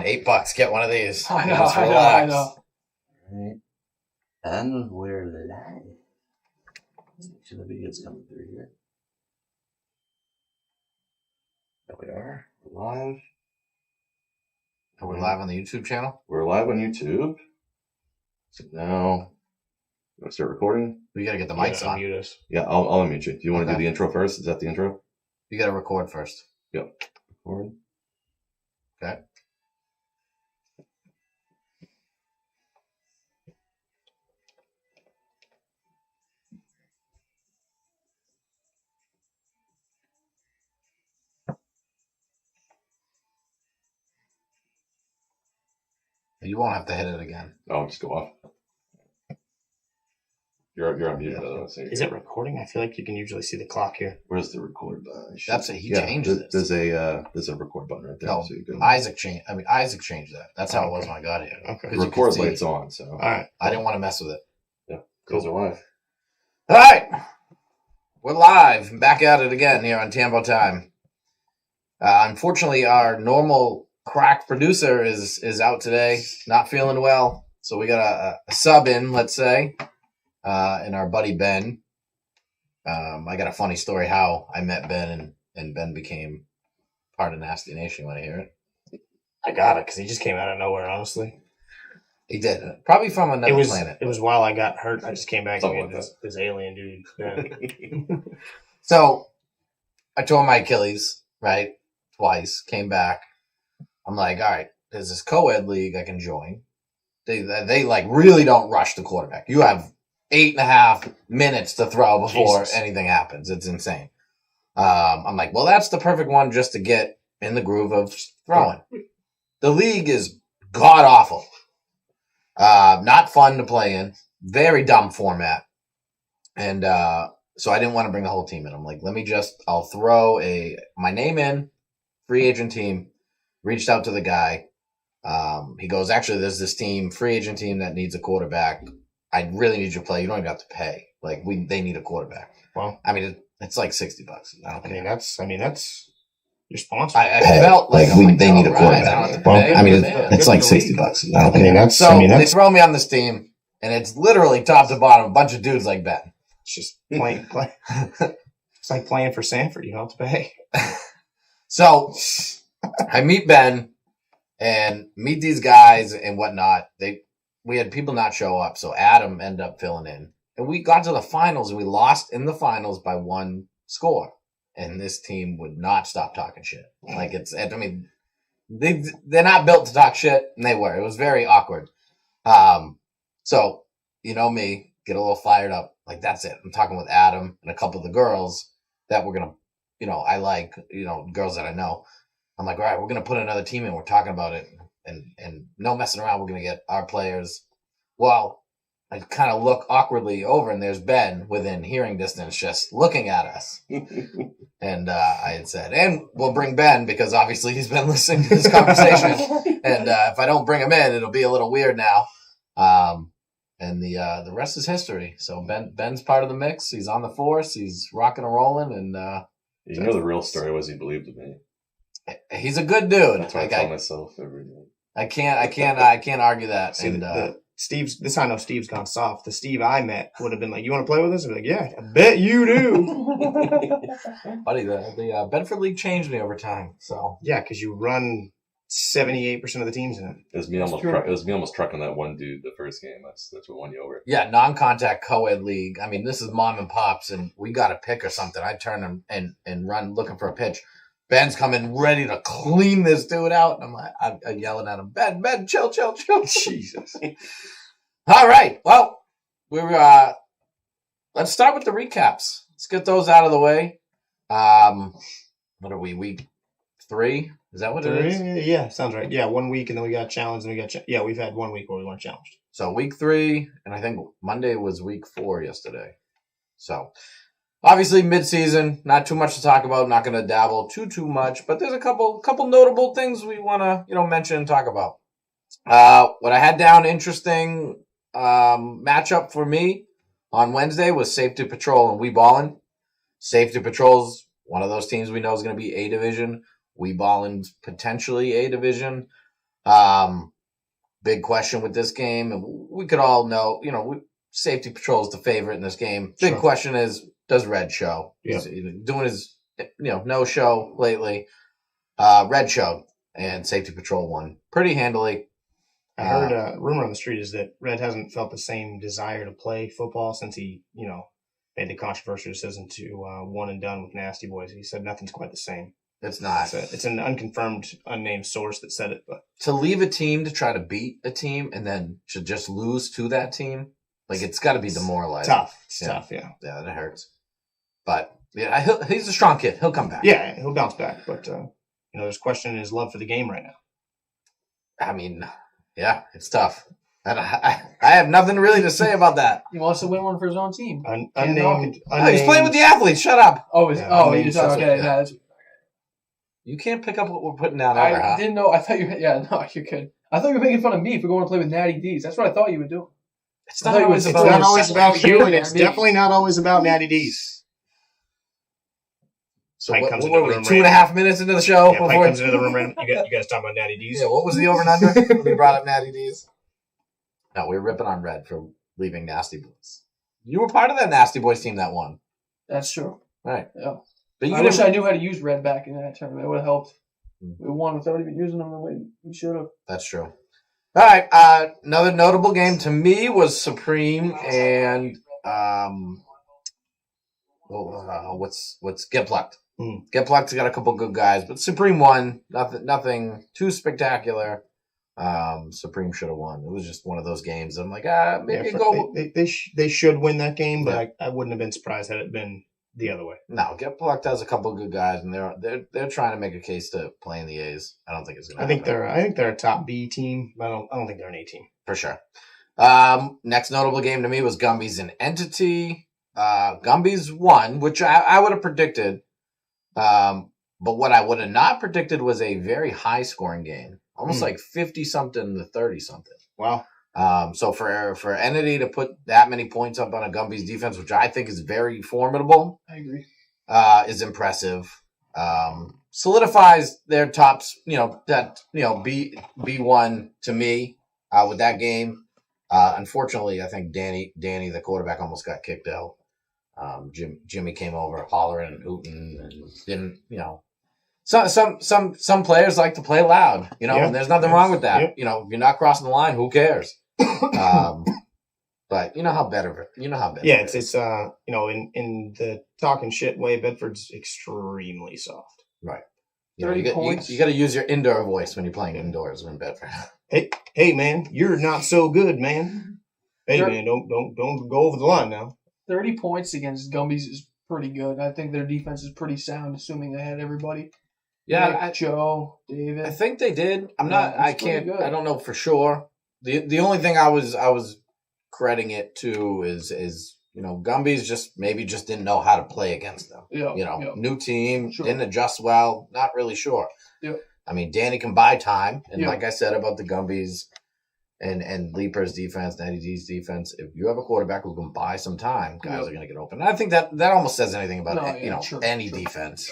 $8. Get one of these. I know, Just I know, relax. I know. Right. And we're live. Make sure the video's coming through here. There we are. We're live. Are we live on the YouTube channel? We're live on YouTube. So now, you want to start recording? We got to get the mics on. Unmute us. Yeah, I'll unmute you. Do you want to do the intro first? Is that the intro? You got to record first. Yep. Record. Okay. You won't have to hit it again. Oh, just go off. You're unmuted. Is it recording? I feel like you can usually see the clock here. Where's the record button? That's it. He changed this. There's a record button right there. No, so you can, Isaac changed that. That's how it was when I got here. Okay. the record light's on. So All right. I didn't want to mess with it. yeah, those are live. All right. We're live. Back at it again here on Tambo Time. Unfortunately, our normal crack producer is out today, not feeling well. So we got a sub in, let's say, and our buddy Ben. I got a funny story how I met Ben and Ben became part of Nasty Nation. You want to hear it? I got it because he just came out of nowhere, honestly. He did. Probably from another planet. It was while I got hurt. I just came back Something and like this alien dude. Yeah. So I tore my Achilles, right? Twice. Came back. I'm like, all right, there's this co-ed league I can join. They like really don't rush the quarterback. You have 8.5 minutes to throw before anything happens. It's insane. I'm like, well, that's the perfect one just to get in the groove of throwing. The league is god awful. Not fun to play in. Very dumb format. And so I didn't want to bring the whole team in. I'm like, I'll throw my name in, free agent team. Reached out to the guy. He goes, actually, there's this team, free agent team that needs a quarterback. I really need you to play. You don't even have to pay. Like they need a quarterback. Well, I mean, it's like $60. I mean, that's your sponsor. I felt like they need a quarterback. I don't have to pay. I mean, it's like $60. They throw me on this team, and it's literally top to bottom, a bunch of dudes like Ben. It's just playing. It's like playing for Sanford. You don't have to pay. So I meet Ben and meet these guys and whatnot. We had people not show up, so Adam ended up filling in. And we got to the finals, and we lost in the finals by 1 score. And this team would not stop talking shit. Like they're not built to talk shit, and they were. It was very awkward. So, you know me, get a little fired up. Like, that's it. I'm talking with Adam and a couple of the girls that we're going to, I like, girls that I know. I'm like, all right, we're going to put another team in. We're talking about it. And no messing around. We're going to get our players. Well, I kind of look awkwardly over, and there's Ben within hearing distance just looking at us. And I had said, and we'll bring Ben because obviously he's been listening to this conversation. And if I don't bring him in, it'll be a little weird now. And the rest is history. So Ben's part of the mix. He's on the force. He's rocking and rolling. And the real story was he believed in me. He's a good dude. That's what I tell myself every day. I can't argue that. See, and Steve's. This I know Steve's gone soft. The Steve I met would have been like, "You want to play with us?" I'd be like, "Yeah, I bet you do." Buddy, the Bedford League changed me over time. So yeah, because you run 78% of the teams in it. It was me almost trucking that one dude the first game. That's what won you over. Yeah, non-contact co-ed league. I mean, this is mom and pops, and we got a pick or something. I turn and run looking for a pitch. Ben's coming ready to clean this dude out. And I'm yelling at him, Ben, chill. Jesus. All right. Well, let's start with the recaps. Let's get those out of the way. What are we, week 3? Is that what it is? Yeah, sounds right. Yeah, 1 week, and then we got challenged, and we got we've had 1 week where we weren't challenged. So week 3, and I think Monday was week 4 yesterday. So obviously, mid-season, not too much to talk about. Not going to dabble too much, but there's a couple notable things we want to mention and talk about. What I had down interesting matchup for me on Wednesday was Safety Patrol and We Ballin'. Safety Patrol's one of those teams we know is going to be A division. We Ballin's potentially A division. Big question with this game, and we could all know, safety patrol is the favorite in this game. Big question is, does Red show? Yep. He's doing his, no show lately. Red showed, and safety patrol won pretty handily. I heard a rumor on the street is that Red hasn't felt the same desire to play football since he, made the controversial decision to one and done with Nasty Boys. He said nothing's quite the same. It's not. It's an unconfirmed, unnamed source that said it. But to leave a team to try to beat a team and then to just lose to that team, it's got to be demoralizing. Tough. It's tough, yeah. Yeah, that hurts. But, yeah, he's a strong kid. He'll come back. Yeah, he'll bounce back. But, there's questioning his love for the game right now. I mean, yeah, it's tough. I have nothing really to say about that. He wants to win one for his own team. Unnamed. He's playing with the athletes. Shut up. He's okay. Yeah. You can't pick up what we're putting down. I didn't know. I thought you. Yeah, no, you could. I thought you were making fun of me for going to play with Natty D's. That's what I thought you would do. It's not always about you, and it's definitely not always about Natty D's. So what were we, 2.5 minutes into the show? Yeah, Pike comes into the room random. You guys talking about Natty D's? Yeah, what was the over and under when we brought up Natty D's? No, we were ripping on Red for leaving Nasty Boys. You were part of that Nasty Boys team that won. That's true. Right. Yeah. But I wish I knew how to use Red back in that tournament. It would have helped. We won without even using them the way we should have. That's true. All right. Another notable game to me was Supreme and what's Get Plucked. Get Plucked's got a couple good guys, but Supreme won. Nothing too spectacular. Supreme should have won. It was just one of those games. I'm like, maybe go. They should win that game, but I wouldn't have been surprised had it been the other way. No, Get Plucked has a couple of good guys, and they're trying to make a case to play in the A's. I don't think it's gonna happen. I think they're a top B team. But I don't think they're an A team for sure. Next notable game to me was Gumby's and Entity. Gumby's won, which I would have predicted. But what I would have not predicted was a very high scoring game. Almost like 50-something to 30-something. Wow. So for Entity to put that many points up on a Gumby's defense, which I think is very formidable, I agree, is impressive. Solidifies their tops, B1 to me with that game. Unfortunately, I think Danny, the quarterback, almost got kicked out. Jimmy came over hollering and hooting and didn't, Some players like to play loud, and there's nothing wrong with that. Yep. If you're not crossing the line, who cares? But you know how better. Yeah, it's in the talking shit way, Bedford's extremely soft. Right. 30 points. You got to use your indoor voice when you're playing indoors in Bedford. Hey, man, you're not so good, man. Hey, man, don't go over the line now. 30 points against Gumby's is pretty good. I think their defense is pretty sound, assuming they had everybody. Yeah, Joe, David. I think they did. I don't know for sure. The only thing I was crediting it to is Gumby's just didn't know how to play against them. Yeah, new team, sure. Didn't adjust well, not really sure. Yeah. I mean, Danny can buy time, and like I said about the Gumby's and Leaper's defense, Natty D's defense, if you have a quarterback who can buy some time, guys are going to get open. And I think that almost says anything about any defense.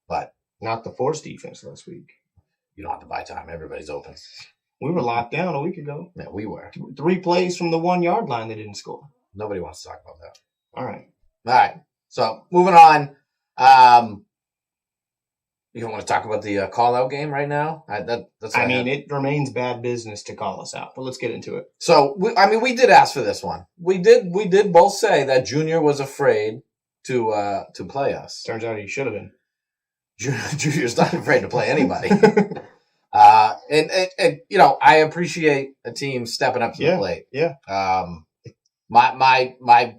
But not the Force defense last week. You don't have to buy time. Everybody's open. We were locked down a week ago. Yeah, we were. 3 plays from the 1 yard line, they didn't score. Nobody wants to talk about that. All right. So moving on. You want to talk about the call-out game right now? It remains bad business to call us out, but let's get into it. So, we did ask for this one. We did both say that Junior was afraid to play us. Turns out he should have been. Junior's not afraid to play anybody. I appreciate a team stepping up to the plate. Yeah. My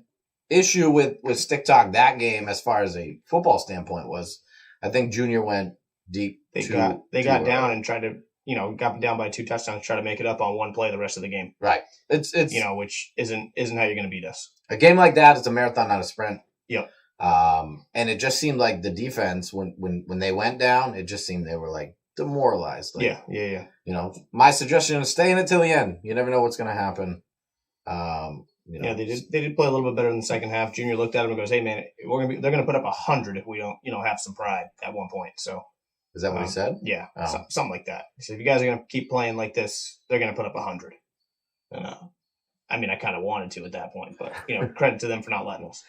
issue with Stick Talk that game, as far as a football standpoint, was I think Junior went deep. They got down and tried to, got down by 2 touchdowns, try to make it up on 1 play the rest of the game. Right. It's which isn't how you're going to beat us. A game like that is a marathon, not a sprint. Yep. And it just seemed like the defense when they went down, it just seemed they were like demoralized. Like, yeah. My suggestion is stay in it till the end. You never know what's going to happen. They did play a little bit better in the second half. Junior looked at him and goes, "Hey man, they're gonna put up 100 if we don't, have some pride at one point." So Is that what he said? Yeah, Oh. something like that. He said, if you guys are going to keep playing like this, they're going to put up 100. And, I mean, I kind of wanted to at that point, but, credit to them for not letting us.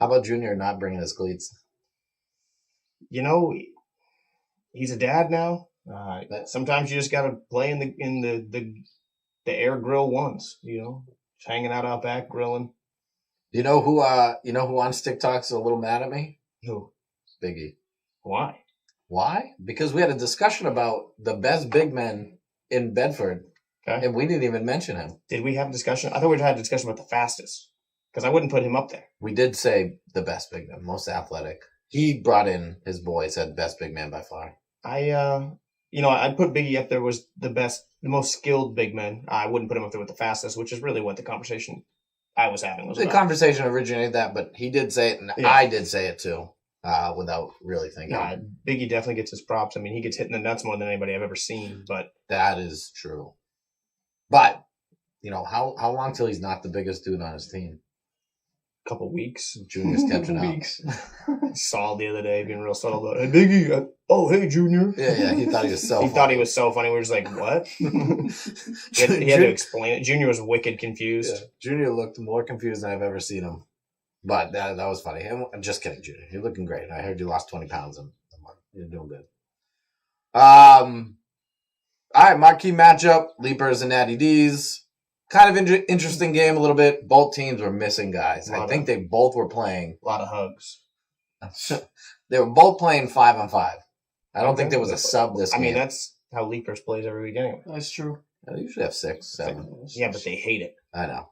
How about Junior not bringing his cleats? He's a dad now. Sometimes you just got to play in the air grill ones, just hanging out back grilling. You know who on TikTok's a little mad at me? Who? Biggie. Why? Why? Because we had a discussion about the best big men in Bedford, Okay. and we didn't even mention him. Did we have a discussion? I thought we had a discussion about the fastest, because I wouldn't put him up there. We did say the best big man, most athletic. He brought in his boy, said best big man by far. I'd put Biggie up there was the most skilled big man. I wouldn't put him up there with the fastest, which is really what the conversation I was having was The about. conversation originated that, but he did say it, and Yeah. I did say it too, without really thinking. Nah, Biggie definitely gets his props. I mean, he gets hit in the nuts more than anybody I've ever seen. But That is true. But, how long till he's not the biggest dude on his team? a couple weeks. Junior's catching up. Weeks. Saul the other day being real subtle about, hey, Biggie. Hey, Junior. Yeah, he thought he was so He funny. thought he was so funny. We were just like, what? he had to explain it. Junior was wicked confused. Yeah, Junior looked more confused than I've ever seen him. But that was funny. I'm just kidding, Junior. You're looking great. I heard you lost 20 pounds in a month. You're doing good. All right, marquee matchup. Leapers and Natty D's. Kind of interesting game a little bit. Both teams were missing guys. I think they both were playing. A lot of hugs. They were both playing 5-on-5. I don't think there was a sub this game. I mean, that's how Leapers plays every week anyway. That's true. They usually have 6, 7. Yeah, but they hate it. I know.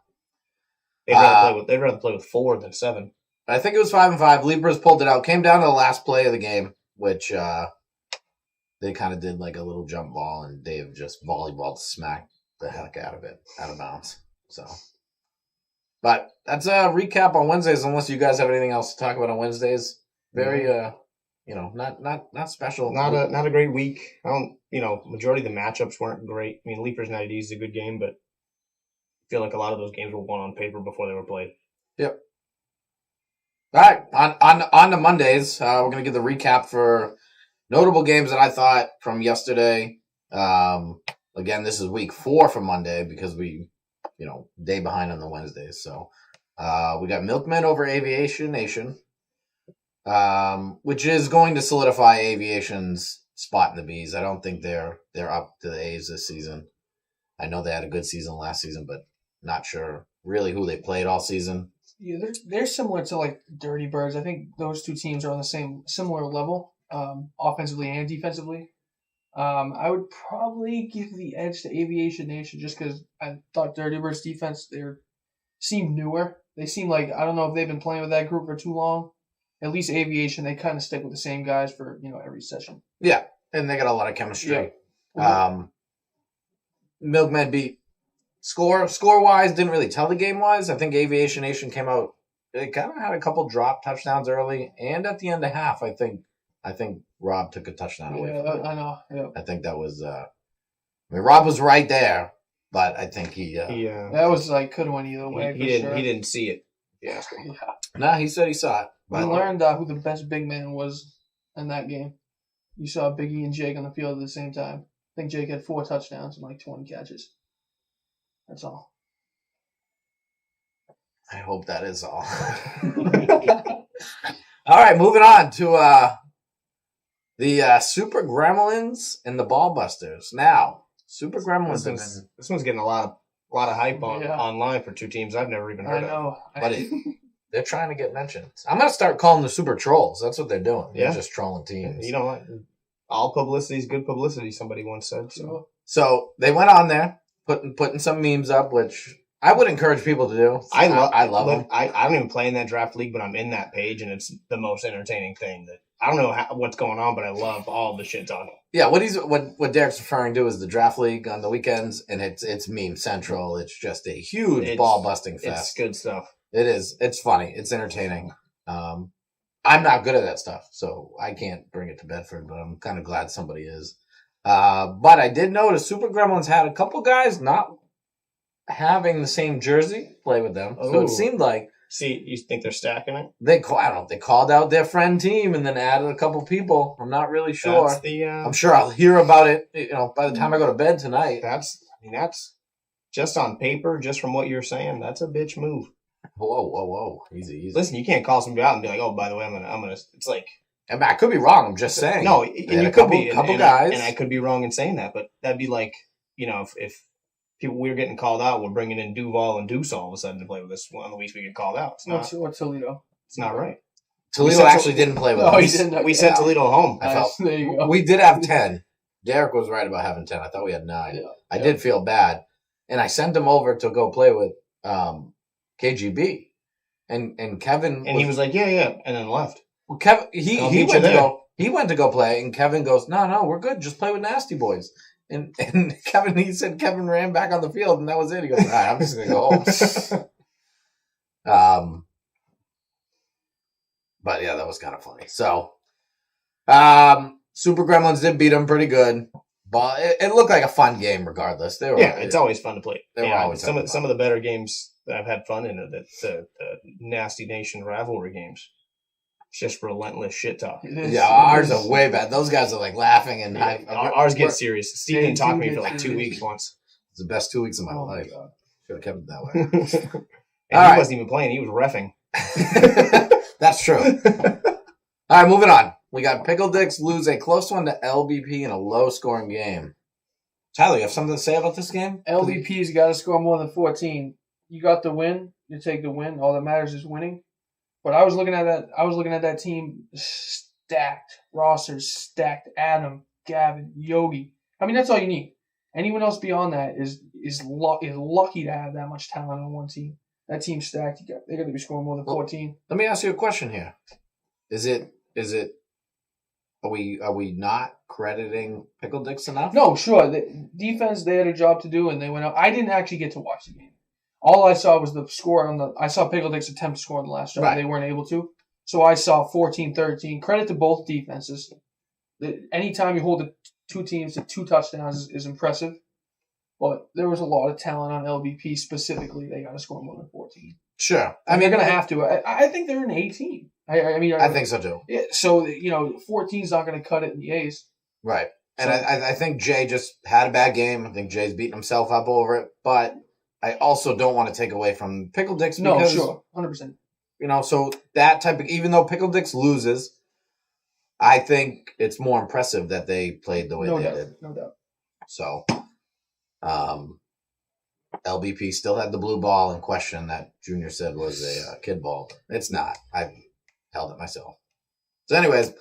They'd rather play with 4 than 7. I think it was 5-on-5. Leapers pulled it out. Came down to the last play of the game, which they kind of did like a little jump ball, and Dave just volleyballed smacked the heck out of it, out of bounds. So, but that's a recap on Wednesdays. Unless you guys have anything else to talk about on Wednesdays, very not special. Not a great week. I don't, majority of the matchups weren't great. I mean, Leapers 90 is a good game, but I feel like a lot of those games were won on paper before they were played. Yep. All right, on to Mondays. We're gonna give the recap for notable games that I thought from yesterday. Again, this is week 4 for Monday because we, day behind on the Wednesdays. So we got Milkmen over Aviation Nation, which is going to solidify Aviation's spot in the Bs. I don't think they're up to the A's this season. I know they had a good season last season, but not sure really who they played all season. Yeah, they're similar to like Dirty Birds. I think those two teams are on the similar level, offensively and defensively. I would probably give the edge to Aviation Nation just because I thought Dirty Birds defense seemed newer. They seem like, I don't know if they've been playing with that group for too long. At least Aviation, they kind of stick with the same guys for every session. Yeah, and they got a lot of chemistry. Yeah. Milkmen beat score wise, didn't really tell the game wise. I think Aviation Nation came out. They kind of had a couple drop touchdowns early, and at the end of half, I think Rob took a touchdown away from it. I know. Yeah. I think that was. Rob was right there, but I think he. That was like could have went either way. He didn't see it. Yeah. Nah, he said he saw it. We learned who the best big man was in that game. You saw Biggie and Jake on the field at the same time. I think Jake had 4 touchdowns and like 20 catches. That's all. I hope that is all. All right, moving on to the Super Gremlins and the Ballbusters. Now, Super Gremlins have been... This one's getting a lot of hype online for 2 teams I've never even heard of. But they're trying to get mentioned. I'm going to start calling the Super Trolls. That's what they're doing. Yeah. They're just trolling teams. You know what? All publicity is good publicity, somebody once said. So they went on there, putting some memes up, which I would encourage people to do. I love them. I don't even play in that draft league, but I'm in that page, and it's the most entertaining thing. That I don't know what's going on, but I love all the shit's on it. Yeah, what Derek's referring to is the draft league on the weekends, and it's meme central. It's just a huge ball busting fest. It's good stuff. It is. It's funny. It's entertaining. I'm not good at that stuff, so I can't bring it to Bedford, but I'm kind of glad somebody is. But I did notice Super Gremlins had a couple guys not having the same jersey play with them. So it seemed like See, you think they're stacking it? I don't know. They called out their friend team and then added a couple people. I'm not really sure. That's the. I'm sure I'll hear about it. By the time I go to bed tonight. That's just on paper, just from what you're saying. That's a bitch move. Whoa. Easy. Listen, you can't call somebody out and be like, "Oh, by the way, I'm gonna." It's like. I mean, I could be wrong. I'm just saying. No, and you could be a couple guys, and I could be wrong in saying that, but that'd be like, if people we were getting called out, we're bringing in Duval and Deuce all of a sudden to play with us on the weeks we get called out. It's not. What's Toledo? It's not right. Toledo actually didn't play with us. He didn't. We sent Toledo home. Nice. There you go. We did have 10. Derek was right about having 10. I thought we had 9. Yeah. I did feel bad, and I sent him over to go play with KGB, and Kevin. And he was like, yeah, and then left. Well, Kevin, he went to go. He went to go play, and Kevin goes, "No, we're good. Just play with Nasty Boys." And Kevin, he said Kevin ran back on the field, and that was it. He goes, "All right, I'm just gonna go home." But yeah, that was kind of funny. So, Super Gremlins did beat them pretty good, but it looked like a fun game regardless. It's always fun to play. They were always some of the better games that I've had fun in are the Nasty Nation rivalry games. It's just relentless shit talk. Yeah, ours are way bad. Those guys are like laughing and ours get serious. Steve didn't talk to me for like 2 weeks once. It's the best 2 weeks of my life. Should have kept it that way. And he wasn't even playing; he was reffing. That's true. All right, moving on. We got Pickle Dicks lose a close one to LBP in a low-scoring game. Tyler, you have something to say about this game? LVP's got to score more than 14. You got the win. You take the win. All that matters is winning. But I was looking at that team stacked. Rosters stacked. Adam, Gavin, Yogi. I mean, that's all you need. Anyone else beyond that is lucky to have that much talent on one team. That team's stacked. They got to be scoring more than 14. Let me ask you a question here. Is it? Are we not crediting Pickle Dicks enough? No, sure. The defense, they had a job to do, and they went out. I didn't actually get to watch the game. All I saw was the score I saw Pickle Dicks attempt to score on the last drive. Right. They weren't able to. So I saw 14-13. Credit to both defenses. Anytime you hold the two teams to 2 touchdowns is impressive. But there was a lot of talent on LBP specifically. They got to score more than 14. Sure. I mean, they're going to have to. I think they're an A team. I think so too. So 14 is not going to cut it in the A's. Right. And so, I think Jay just had a bad game. I think Jay's beating himself up over it. But I also don't want to take away from Pickle Dicks because... No, sure. 100%. So that type of... Even though Pickle Dicks loses, I think it's more impressive that they played the way they did. No doubt. So, LBP still had the blue ball in question that Junior said was a kid ball. It's not. I held it myself. So anyways,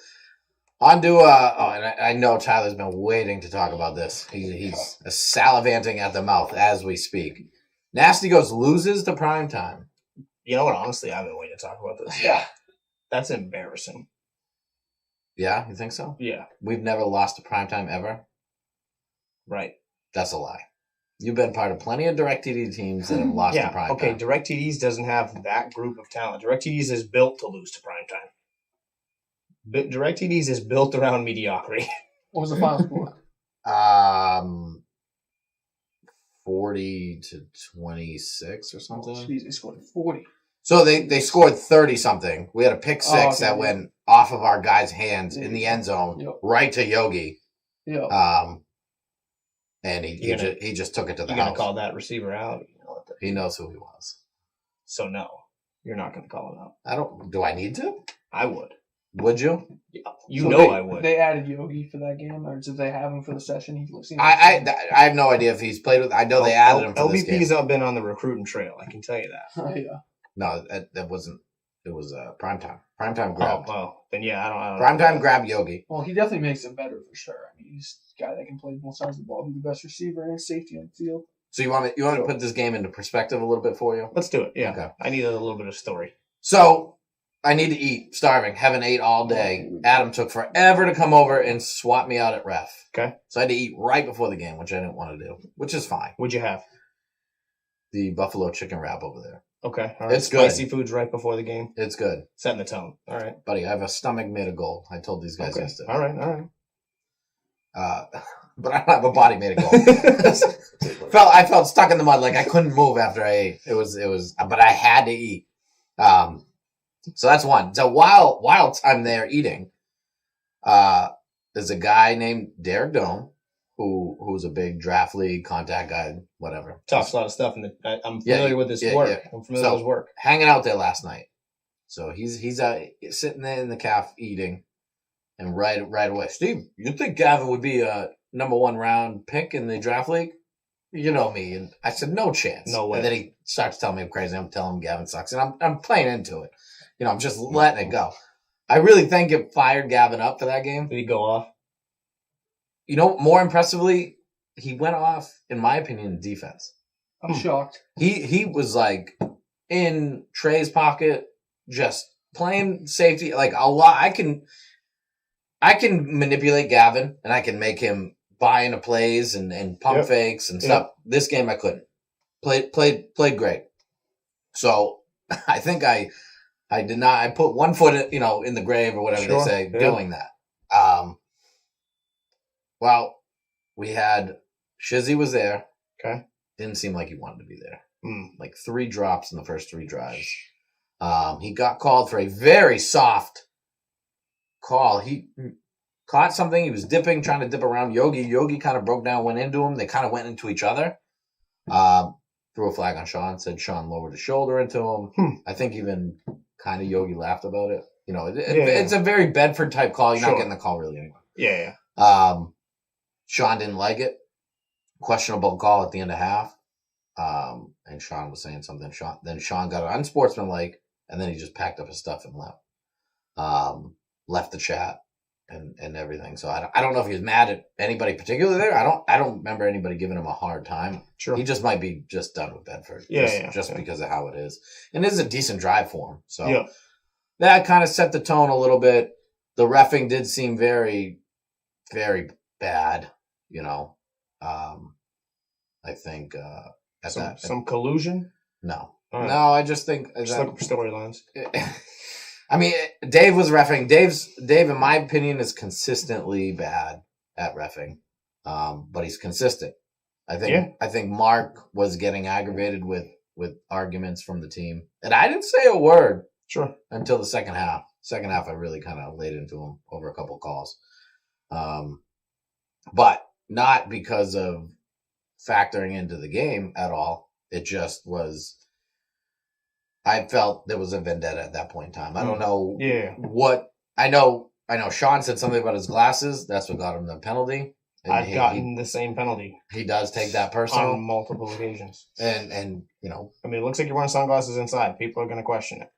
on to... and I know Tyler's been waiting to talk about this. He's salivating at the mouth as we speak. Nasty Ghost loses to primetime. You know what? Honestly, I've been waiting to talk about this. Yeah. That's embarrassing. Yeah? You think so? Yeah. We've never lost to primetime ever? Right. That's a lie. You've been part of plenty of DirecTV teams that have lost to primetime. Okay, DirecTV's doesn't have that group of talent. DirecTV's is built to lose to primetime. DirecTV's is built around mediocrity. What was the final score? 40-26 or something. Oh, geez, they scored 40. So they scored 30-something. We had a pick six that went off of our guy's hands in the end zone, right to Yogi. Yeah. And he just took it to the house. You're going to call that receiver out? He knows who he was. So no, you're not going to call him out. Do I need to? I would. Would you? Yeah, I would. They added Yogi for that game, or did they have him for the session? I have no idea if he's played with. I know they added him for this game. LBP's not been on the recruiting trail. I can tell you that. Yeah. No, that wasn't. It was primetime. Primetime grabbed. Oh, well, then yeah, I don't. Primetime grabbed Yogi. Well, he definitely makes it better for sure. I mean, he's a guy that can play both sides of the ball, be the best receiver and safety on the field. So you want to put this game into perspective a little bit for you? Let's do it. Yeah. Okay. I need a little bit of story. So I need to eat. Starving. Haven't ate all day. Adam took forever to come over and swap me out at ref. Okay. So I had to eat right before the game, which I didn't want to do, which is fine. What'd you have? The buffalo chicken wrap over there. Okay. All right. It's good. Spicy foods right before the game. It's good. Setting the tone. All right. Buddy, I have a stomach made of gold. I told these guys yesterday. All right. But I don't have a body made of gold. I felt stuck in the mud, like I couldn't move after I ate. It was, but I had to eat. So that's one. So while I'm there eating, there's a guy named Derek Dome who's a big draft league contact guy, whatever. Talks a lot of stuff, and I'm familiar with his work. Yeah. I'm familiar with his work. Hanging out there last night. So he's sitting there in the calf eating, and right away, Steve, you think Gavin would be a number 1 round pick in the draft league? You know me, and I said no chance. No way. And then he starts telling me I'm crazy. I'm telling him Gavin sucks, and I'm playing into it. You know, I'm just letting it go. I really think it fired Gavin up for that game. Did he go off? You know, more impressively, he went off, in my opinion, in defense. I'm shocked. He was like in Trey's pocket, just playing safety. Like a lot, I can manipulate Gavin, and I can make him buy into plays and pump fakes and stuff. This game I couldn't. Played great. So I think I did not. I put one foot, in the grave or whatever they say, doing that. Well, we had Shizzy was there. Okay. Didn't seem like he wanted to be there. Mm. Like 3 drops in the first 3 drives. He got called for a very soft call. He caught something. He was trying to dip around Yogi. Yogi kind of broke down, went into him. They kind of went into each other. Threw a flag on Sean. Said Sean lowered his shoulder into him. I think even kind of Yogi laughed about it. You know, it's a very Bedford type call. You're not getting the call really anyway. Yeah. Sean didn't like it. Questionable call at the end of half. And Sean was saying something. Sean got unsportsmanlike, and then he just packed up his stuff and left. Left the chat and everything. So I don't know if he was mad at anybody particularly there. I don't remember anybody giving him a hard time. Sure. He just might be just done with Bedford. Just because of how it is. And it is a decent drive for him. So that kind of set the tone a little bit. The reffing did seem very, very bad, I think some collusion? No. Right. No, I just think just looking for storylines. I mean, Dave was reffing. Dave, in my opinion, is consistently bad at reffing, but he's consistent. I think Mark was getting aggravated with arguments from the team, and I didn't say a word until the second half. Second half, I really kind of laid into him over a couple calls, but not because of factoring into the game at all. It just was. I felt there was a vendetta at that point in time. I don't know what I know. Sean said something about his glasses. That's what got him the penalty. And I've gotten the same penalty. He does take that personal on multiple occasions. And I mean, it looks like you're wearing sunglasses inside. People are going to question it.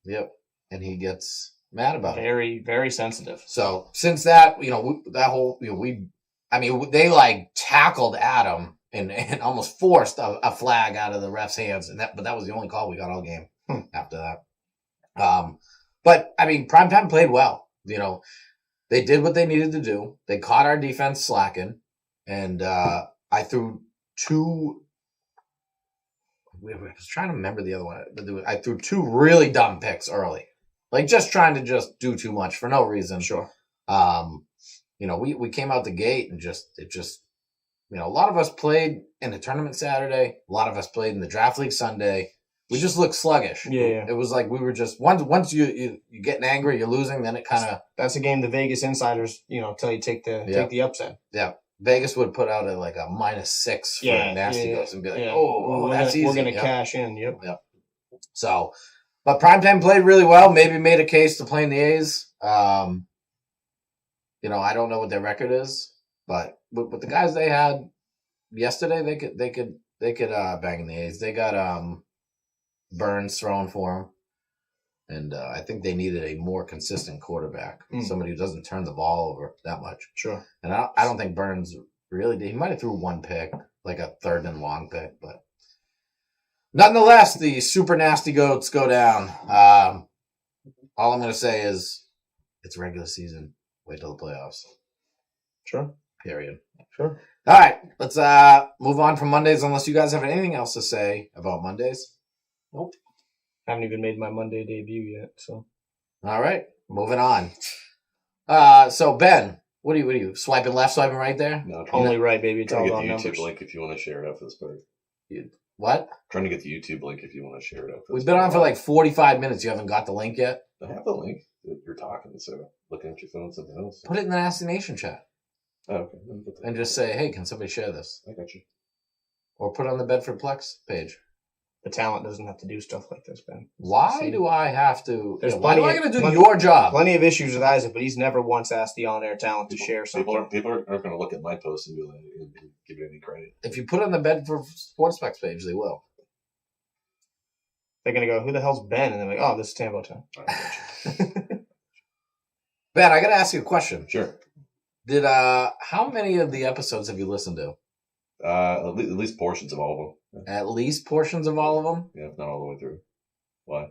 Yep. And he gets mad about it. Very, very sensitive. So since that, that whole, they like tackled Adam and almost forced a flag out of the ref's hands. But that was the only call we got all game after that. But I mean, Primetime played well. They did what they needed to do. They caught our defense slacking, and I threw 2. I was trying to remember the other one. I threw 2 really dumb picks early, like just trying to do too much for no reason. Sure. We came out the gate and a lot of us played in the tournament Saturday. A lot of us played in the draft league Sunday. We just looked sluggish. Yeah. It was like we were just once you're getting angry, you're losing. Then it kind of that's a game the Vegas insiders tell you take the upset. Yeah, Vegas would put out a -6 for Nasty Goats and be like, that's easy. We're gonna cash in. Yep. So, but Primetime played really well. Maybe made a case to playing the A's. I don't know what their record is, but with the guys they had yesterday, they could bang in the A's. They got Burns throwing for them, and I think they needed a more consistent quarterback, somebody who doesn't turn the ball over that much. Sure. And I don't think Burns really did. He might have threw 1 pick, like a 3rd and long pick, but nonetheless, the Super Nasty Goats go down. All I'm going to say is it's regular season. Wait till the playoffs. Sure. Period. Sure. All right, let's move on from Mondays unless you guys have anything else to say about Mondays. Nope. Haven't even made my Monday debut yet, so. All right, moving on. So Ben, what are you swiping left, swiping right there? No, only right, baby. It's all get about the YouTube numbers. link if you want to share it out for this part. What? Trying to get the YouTube link if you want to share it out. We've been on for like 45 minutes. You haven't got the link yet? I have the link. You're talking, so looking at your phone, something else. Put it in the Nasty Nation chat. Oh, okay. And just say, hey, can somebody share this? I got you. Or put it on the Bedford Plex page. The talent doesn't have to do stuff like this, Ben. Why do I have to? There's why do I plenty- got to do plenty- your job? Plenty of issues with Isaac, but he's never once asked the on-air talent to share something. People aren't going to look at my post and give it any credit. If you put it on the Bedford Sports Specs page, they will. They're going to go, who the hell's Ben? And they're like, oh, this is Tambo Town. Ben, I got to ask you a question. Sure. How many of the episodes have you listened to? At least portions of all of them. At least portions of all of them? Yeah, if not all the way through. Why?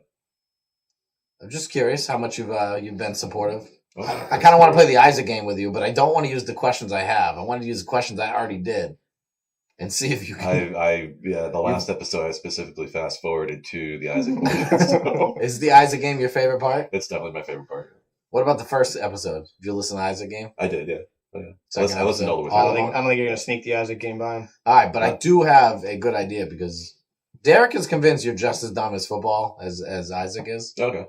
I'm just curious how much you've been supportive. Oh, I kind of want to play the Isaac game with you, but I don't want to use the questions I have. I want to use the questions I already did and see if you can. The last episode I specifically fast forwarded to the Isaac question. So Is the Isaac game your favorite part? it's definitely my favorite part. What about the first episode? Did you listen to the Isaac game? I did, yeah. Oh, yeah. Second I listened all the way episode, all through. of I don't think you're going to sneak the Isaac game by him. All right, but I do have a good idea because Derek is convinced you're just as dumb as football as Isaac is. Okay.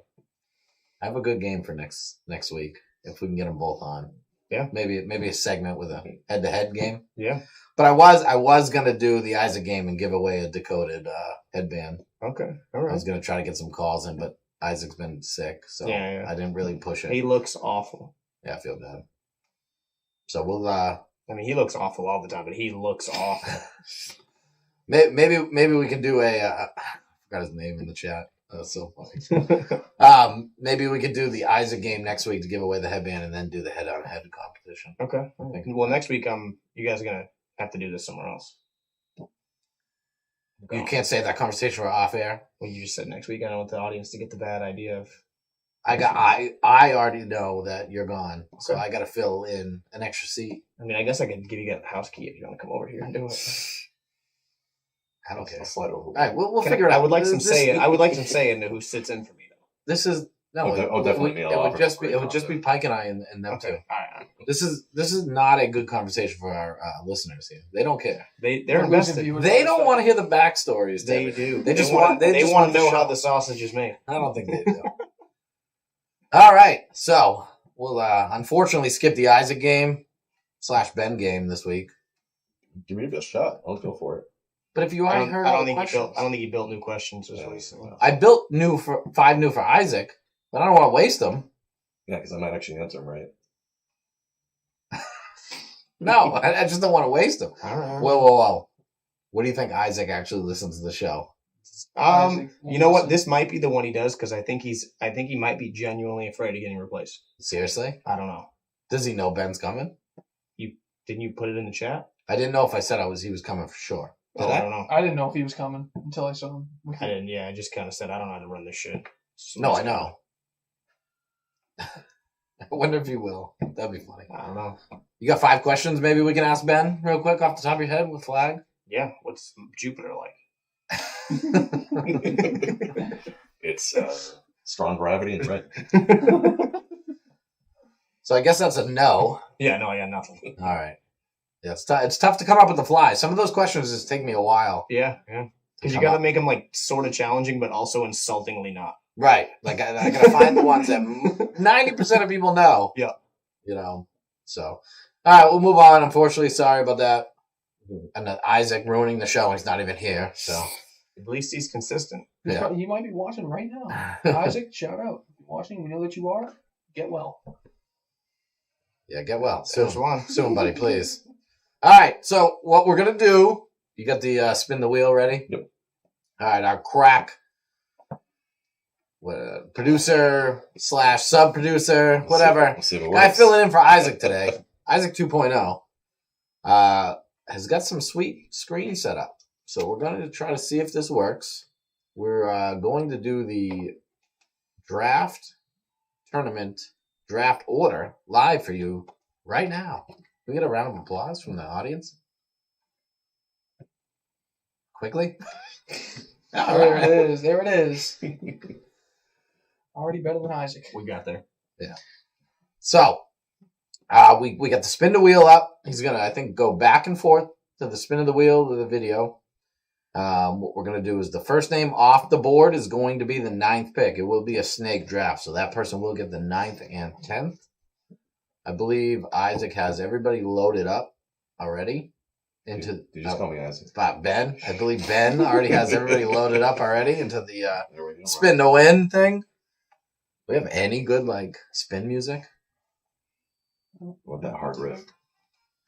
I have a good game for next week if we can get them both on. Yeah. Maybe a segment with a head-to-head game. Yeah. But I was gonna do the Isaac game and give away a decoded headband. Okay. All I right. was gonna try to get some calls in, but Isaac's been sick, so Yeah. I didn't really push it. He looks awful. Yeah, I feel bad. So we'll I mean, he looks awful all the time, but he looks awful. maybe we can do I forgot his name in the chat. That's so funny. Maybe we could do the Isaac game next week to give away the headband and then do the head-on-head competition. Okay. Well, next week, you guys are going to have to do this somewhere else. You can't say that conversation we're off air. Well, you just said next week. I don't want the audience to get the bad idea of. I already know that you're gone, so Okay. I got to fill in an extra seat. I mean, I guess I could give you a house key if you want to come over here and do it. I don't care. I'll slide over. All right, we'll Can figure it out. I would like some This- say. I would like some say into who sits in for me. This is no. Definitely me. I'll It would offer just some be great Pike and I and them Okay. two. All right. This is not a good conversation for our listeners here. They don't care. They're We're losing invested. viewers. They don't want to hear the backstories. They David. do. They just want. they They just want want to the know how show. the sausage is made. I don't think they do. All right, so we'll unfortunately skip the Isaac game / Ben game this week. Give me a shot. I'll go for it. But if you I already don't, heard I all don't the think he questions, built. I don't think he built new questions. Is what he said. I built five new for Isaac, but I don't want to waste them. Yeah, because I might actually answer them right. No, I just don't want to waste them. All right. Whoa. What do you think Isaac actually listens to the show? You know what? This might be the one he does because I think he might be genuinely afraid of getting replaced. Seriously? I don't know. Does he know Ben's coming? Didn't you put it in the chat? I didn't know if I said he was coming for sure. Did I? don't know. I didn't know if he was coming until I saw him. I didn't. Yeah, I just kind of said I don't know how to run this shit. No, I know. I wonder if you will. That'd be funny. I don't know. You got 5 questions maybe we can ask Ben real quick off the top of your head with flag? Yeah, what's Jupiter like? It's strong gravity and red. So I guess that's a no. Yeah, no, I got nothing. All right. Yeah, it's tough to come up with the fly. Some of those questions just take me a while. Yeah. Because you got to make them like sort of challenging, but also insultingly not. Right. Like I gotta find the ones that 90% of people know. Yeah. You know. So, all right, we'll move on. Unfortunately, sorry about that. And Isaac ruining the show. He's not even here. So. At least he's consistent. Yeah. He might be watching right now. Isaac, shout out. If you're watching, we know that you are. Get well. Yeah, get well. Soon. There's one. Soon, buddy, please. All right, so what we're going to do, you got the spin the wheel ready? Yep. All right, our crack producer / sub producer, whatever. We'll see if it Guy works. filling in for Isaac today. Isaac 2.0 has got some sweet screen set up. So we're going to try to see if this works. We're going to do the draft tournament draft order live for you right now. Can we get a round of applause from the audience? Quickly? All There right. it is. There it is. Already better than Isaac. We got there. Yeah. So, we got the spin the wheel up. He's going to, I think, go back and forth to the spin of the wheel to the video. What we're going to do is the first name off the board is going to be the 9th pick. It will be a snake draft, so that person will get the 9th and 10th. I believe Isaac has everybody loaded up already. You just call me Isaac. Ben. I believe Ben already has everybody loaded up already into the There we go. spin to win thing. Do we have any good spin music? What that hard riff?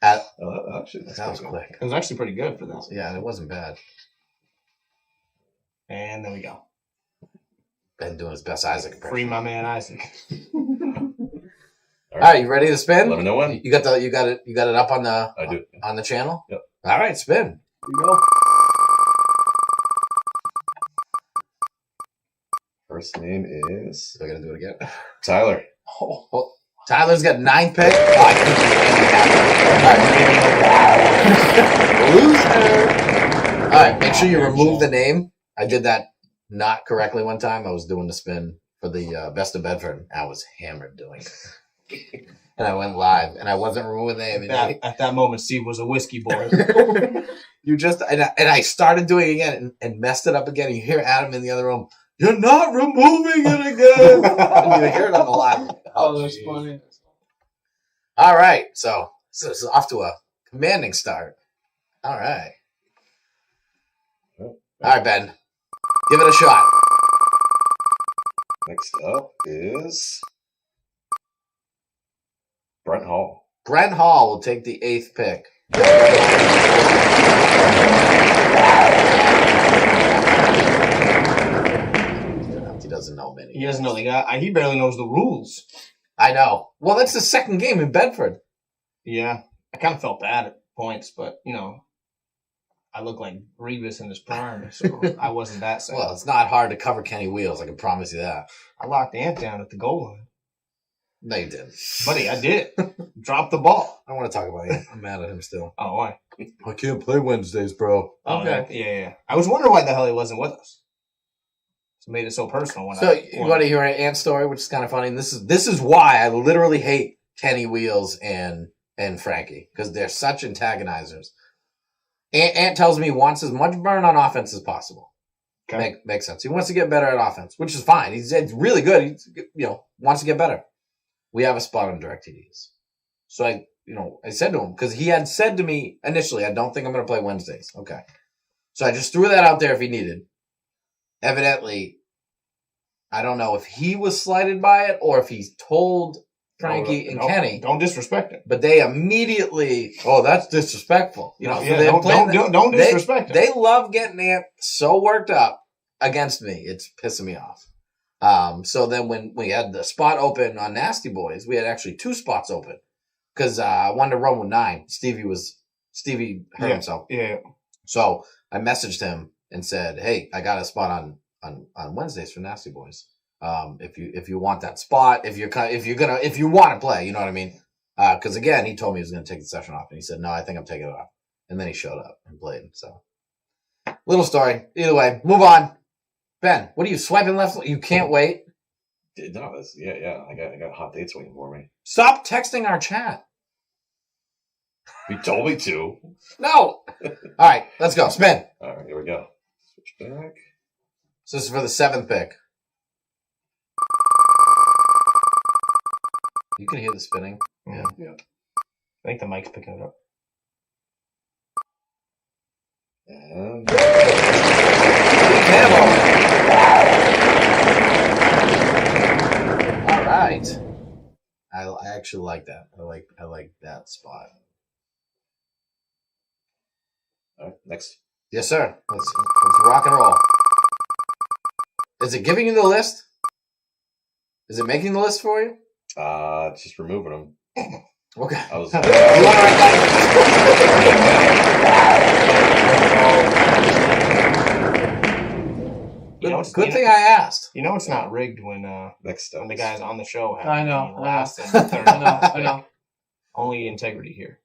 That Actually, was pretty good. quick. It was actually pretty good for this. Yeah, it wasn't bad. And there we go. Ben doing his best Isaac impression. Free my man Isaac. All right, you ready to spin? Let me know when. You got it up on the I do. on the channel? Yep. All right, spin. Here we go. First name is So I gotta do it again. Tyler. Oh, Well, Tyler's got 9th pick. Oh, I couldn't do Loser. All right, make sure you remove the name. I did that not correctly one time. I was doing the spin for the Best of Bedford. I was hammered doing it. And I went live, and I wasn't removing the name. At that moment, Steve was a whiskey boy. You just and I started doing it again and messed it up again. And you hear Adam in the other room. You're not removing it again. And you hear it on the live. oh, that's geez. funny. All right, so it's off to a commanding start. All right, Ben, give it a shot. Next up is Brent Hall. Brent Hall will take the 8th pick. He doesn't know many. He doesn't know the guy. He barely knows the rules. I know. Well, that's the second game in Bedford. Yeah. I kind of felt bad at points, but, I look like Revis in his prime, so I wasn't that sad. Well, it's not hard to cover Kenny Wheels. I can promise you that. I locked Ant down at the goal line. No, you didn't. Buddy, I did. Dropped the ball. I don't want to talk about it. I'm mad at him still. Oh, why? I can't play Wednesdays, bro. Oh, Okay. Yeah. I was wondering why the hell he wasn't with us. It made it so personal. So you want to hear an Ant story, which is kind of funny. And this is why I literally hate Kenny Wheels and Frankie, because they're such antagonizers. Ant tells me he wants as much burn on offense as possible. Okay. Makes sense. He wants to get better at offense, which is fine. He's really good. He's wants to get better. We have a spot on DirecTVs. So I said to him, because he had said to me initially, I don't think I'm going to play Wednesdays. Okay. So I just threw that out there if he needed. Evidently, I don't know if he was slighted by it or if he's told Frankie and Kenny. Don't disrespect him. But they immediately, that's disrespectful. Don't disrespect him. They love getting Ant so worked up against me. It's pissing me off. So then when we had the spot open on Nasty Boys, we had actually 2 spots open because I wanted to run with 9. Stevie hurt himself. Yeah. So I messaged him and said, "Hey, I got a spot on Wednesdays for Nasty Boys. If you want that spot, if you want to play, you know what I mean? Because again, he told me he was going to take the session off, and he said, "No, I think I'm taking it off." And then he showed up and played. So, little story. Either way, move on. Ben, what are you swiping left? You can't wait. No, yeah. I got hot dates waiting for me. Stop texting our chat. You told me to. No. All right, let's go. Spin. All right, here we go. Switch back. So this is for the 7th pick. You can hear the spinning. Yeah. I think the mic's picking it up. And All right. I actually like that. I like that spot. all right, next. Yes, sir. Let's rock and roll. Is it giving you the list? Is it making the list for you? Just removing them. Okay. I was. You want to write that? Good thing I asked. You know it's not rigged when Next up. the guys on the show have I know. last and third. I know. Only integrity here.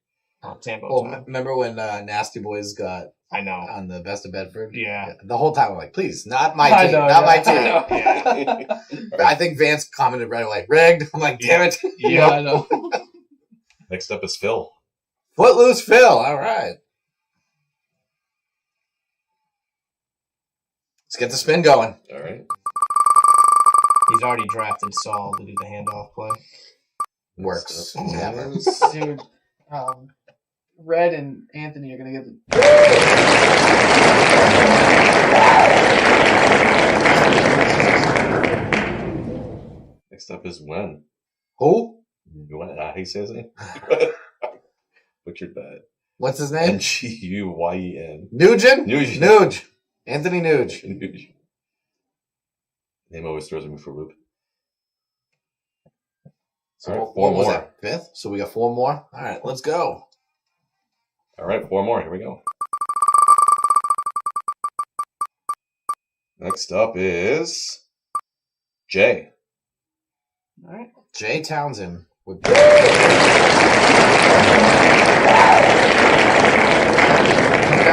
Tambo. Well, remember when Nasty Boys got I know. on the Best of Bedford? Yeah. The whole time I'm like, please, not my I team, know, not yeah. my I team. Yeah. I think Vance commented right away, rigged. I'm like, damn it. Yeah, I know. Next up is Phil. Footloose Phil. All right. Let's get the spin going. All right. He's already drafted Saul to do the handoff play. Works. Next up Never. is- Dude, Red and Anthony are gonna get the. Next up is Wen. Who? Wen. How he says it? Butchered bad. What's his name? Nguyen. Nugent? Nugent. Nuge. Anthony Nuge. Name always throws me for a loop. So All right, what four was more. that? 5th? So we got 4 more? All right, let's go. All right, 4 more. Here we go. Next up is Jay. All right. Jay Townsend. With down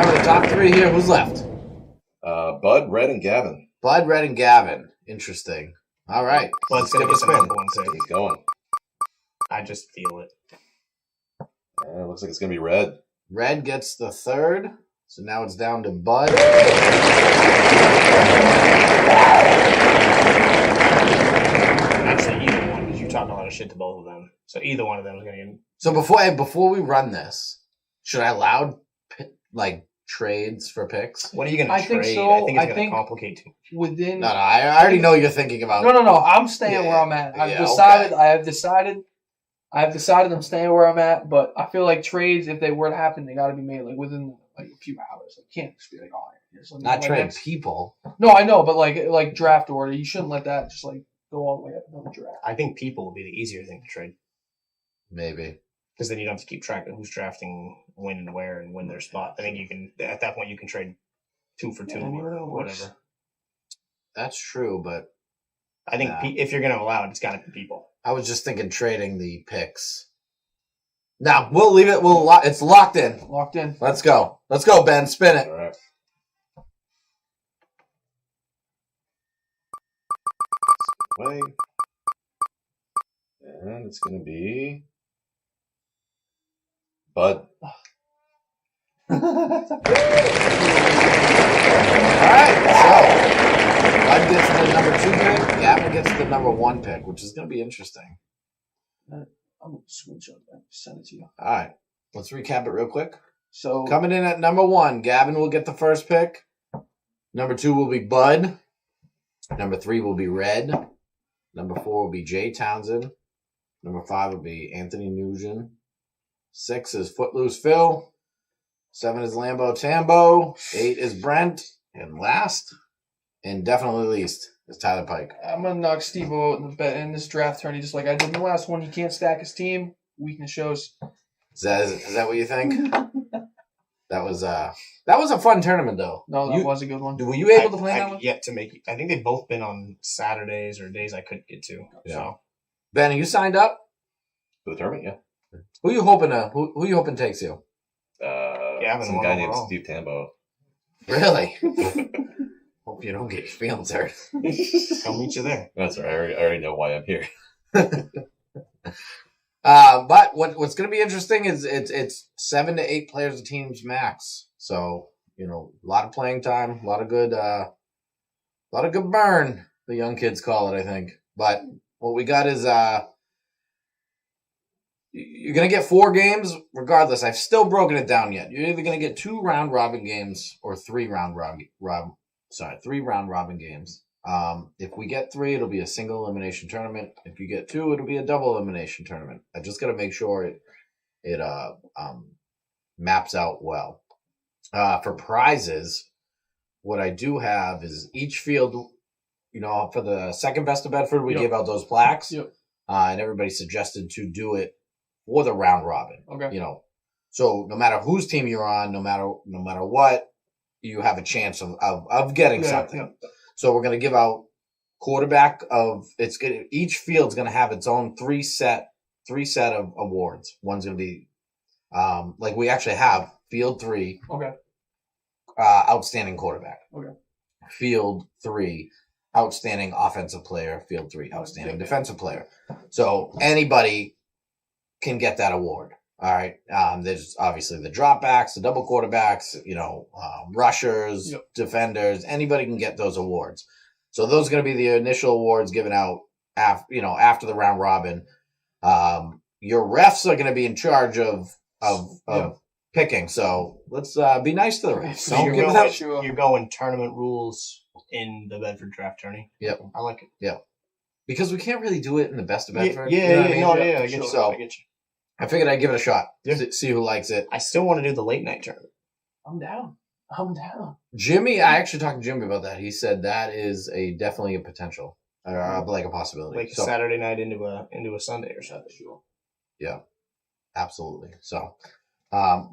to the top 3 here. Who's left? Bud, Red, and Gavin. Bud, Red, and Gavin. Interesting. All right. Bud's Let's going give to it get a the spin. number 1 pick. He's going. I just feel it. Looks like it's going to be Red. Red gets the 3rd. So now it's down to Bud. Actually, either one, because you're talking a lot of shit to both of them. So either one of them is going to get. So before we run this, should I allow trades for picks? What are you going I to think trade? so. I think it's I going think- to complicate too much. Within. No, I already know you're thinking about. No. I'm staying Yeah, where I'm at. I've yeah, decided. okay. I have decided I'm staying where I'm at. But I feel like trades, if they were to happen, they got to be made within a few hours. It can't just be all right. Here's something Not like trade next- people. No, I know, but like draft order, you shouldn't let that just go all the way up another draft. I think people will be the easier thing to trade. Maybe. Because then you don't have to keep track of who's drafting when and where and when their spot. I think you can, at that point, you can trade 2 for 2 Yeah, or it works. whatever. That's true, but I think Yeah. if you're going to allow it, it's got to be people. I was just thinking trading the picks. Now we'll leave it. It's locked in. Locked in. Let's go. Let's go, Ben. Spin it. All right. Play. And it's going to be Bud. All right. So Bud gets the number 2 pick. Gavin gets the number 1 pick, which is going to be interesting. I'm gonna screenshot that. Send it to you. All right. Let's recap it real quick. So Coming in at number 1, Gavin will get the first pick. Number 2 will be Bud. Number 3 will be Red. Number 4 will be Jay Townsend. Number 5 will be Anthony Nugent. 6 is Footloose Phil. 7 is Lambo Tambo. 8 is Brent. And last, and definitely least, is Tyler Pike. I'm gonna knock Steve out in this draft tourney, just like I did in the last one. He can't stack his team. Weakness shows. Is that what you think? That was a fun tournament though. No, that was a good one. Were you able to play that I've one? yet to make. I think they've both been on Saturdays or days I couldn't get to. Yeah. So Ben, are you signed up? For the tournament, yeah. Who you hoping takes you? Gavin Some won guy named overall. Steve Tambo. Really? Hope you don't get your feelings hurt. I'll meet you there. That's all right. I already know why I'm here. But what's going to be interesting is it's 7 to 8 players a team's max. So a lot of playing time, a lot of good burn. The young kids call it, I think. But what we got is you're going to get 4 games regardless. I've still broken it down yet. You're either going to get 2 round robin games or 3 round robin games. If we get 3, it'll be a single elimination tournament. If you get 2, it'll be a double elimination tournament. I just got to make sure it maps out well. For prizes, what I do have is each field, for the second best of Bedford, we Yep. gave out those plaques. Yep. And everybody suggested to do it for the round robin. Okay. So no matter whose team you're on, no matter what, you have a chance of getting something. Yeah. So we're going to give out quarterback of each field's going to have its own three set of awards. One's going to be like we actually have field 3, Okay. outstanding quarterback. Okay. Field 3, outstanding offensive player. Field 3, outstanding defensive player. So anybody can get that award. All right. There's obviously the dropbacks, the double quarterbacks, rushers, Yep. defenders. Anybody can get those awards. So those are going to be the initial awards given out after the round robin. Your refs are going to be in charge of picking. So let's be nice to the refs. So Don't give them. you're going tournament rules in the Bedford draft tourney. Yep. I like it. Yep. Because we can't really do it in the best of Bedford. Yeah, you know what I mean? I get Sure. you. So- I get you. I figured I'd give it a shot. Yeah. See who likes it. I still want to do the late night tournament. I'm down. Jimmy, I actually talked to Jimmy about that. He said that is definitely a potential, or like a possibility. Like So, Saturday night into a Sunday or something. yeah, absolutely. So, but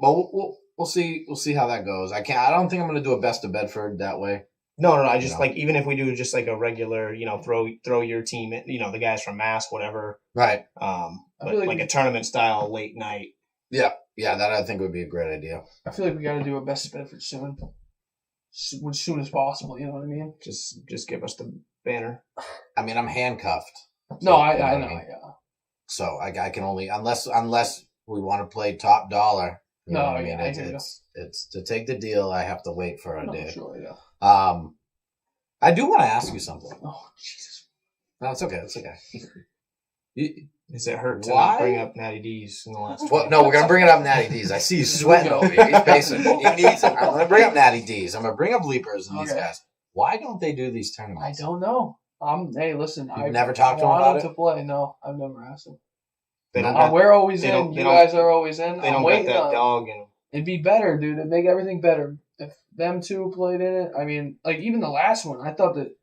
we'll see how that goes. I don't think I'm going to do a best of Bedford that way. No. I just You know. like, even if we do just like a regular, throw your team in, the guys from Mass, whatever. Right. But feel like like we- a tournament style late night. Yeah, that I think would be a great idea. I feel like we got to do a best of Bedford soon. As soon as possible, you know what I mean? Just give us the banner. I mean, I'm handcuffed. No, So, I you what know, mean? yeah. So I can only unless we want to play top dollar. You know No, what I yeah, mean, I hear you. it's to take the deal. I have to wait for a No, day. sure, yeah. I do want to ask you something. Oh, Jesus. No, it's okay. It's okay. Does it hurt to Why? not bring up Natty D's in the last? Well, no, we're gonna bring it up Natty D's. I see you sweating over here. He's pacing. He needs it. I'm gonna bring up Natty D's. I'm gonna bring up Leapers and these Okay. guys. Why don't they do these I tournaments? don't know. Hey, listen. You've I never talked to him want about to play. No, I've never asked him. They don't. We're always they in. don't- You they don't- guys are always in. They I'm don't waiting got that on. dog in them. It'd be better, dude. It'd make everything better if them two played in it. I mean, like even the last one, I thought that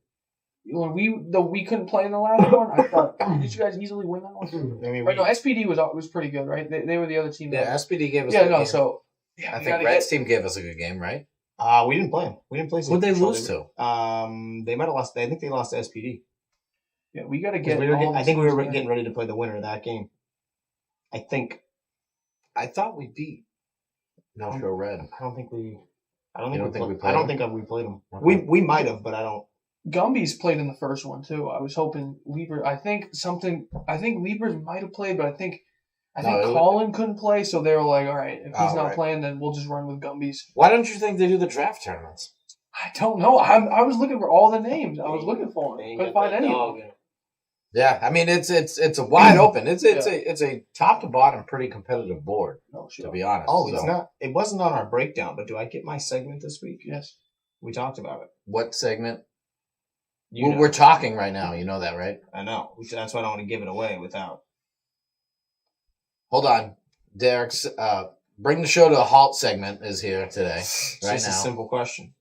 when we couldn't play in the last one, I thought did you guys easily win that one? I mean, Right, no, SPD was pretty good, right? They were the other team. Yeah, SPD gave us. Yeah, a no. game. So yeah, I we think gotta Red's get. team gave us a good game, right? we didn't play them. We didn't play. Who'd they Central. lose to? They might have lost. I think they lost to SPD. Yeah, we gotta 'Cause get. I think we were getting. getting ready to play the winner of that game. I think. I thought we beat No Show Red. I don't think we. I don't You think, don't think we I played don't them? think we played them. Okay. We might have, but I don't. Gumby's played in the first one too. I was hoping Leapers. I think Leapers might have played, but I think No, it was- Colin couldn't play, so they were like, "All right, if he's Oh, not right. playing, then we'll just run with Gumby's." Why don't you think they do the draft tournaments? I don't know. I was looking for all the names. I was looking for They them. ain't Couldn't got find that any of dog them. in 'em. Yeah, I mean it's a wide open. It's a top to bottom pretty competitive board, No, to sure. be honest. Oh, it's So, not. It wasn't on our breakdown, but do I get my segment this week? Yes. We talked about it. What segment? You know. We're talking right now. You know that, right? I know. That's why I don't want to give it away without. Hold on, Derek's bring the show to a halt segment is here today. It's Right just a now. simple question.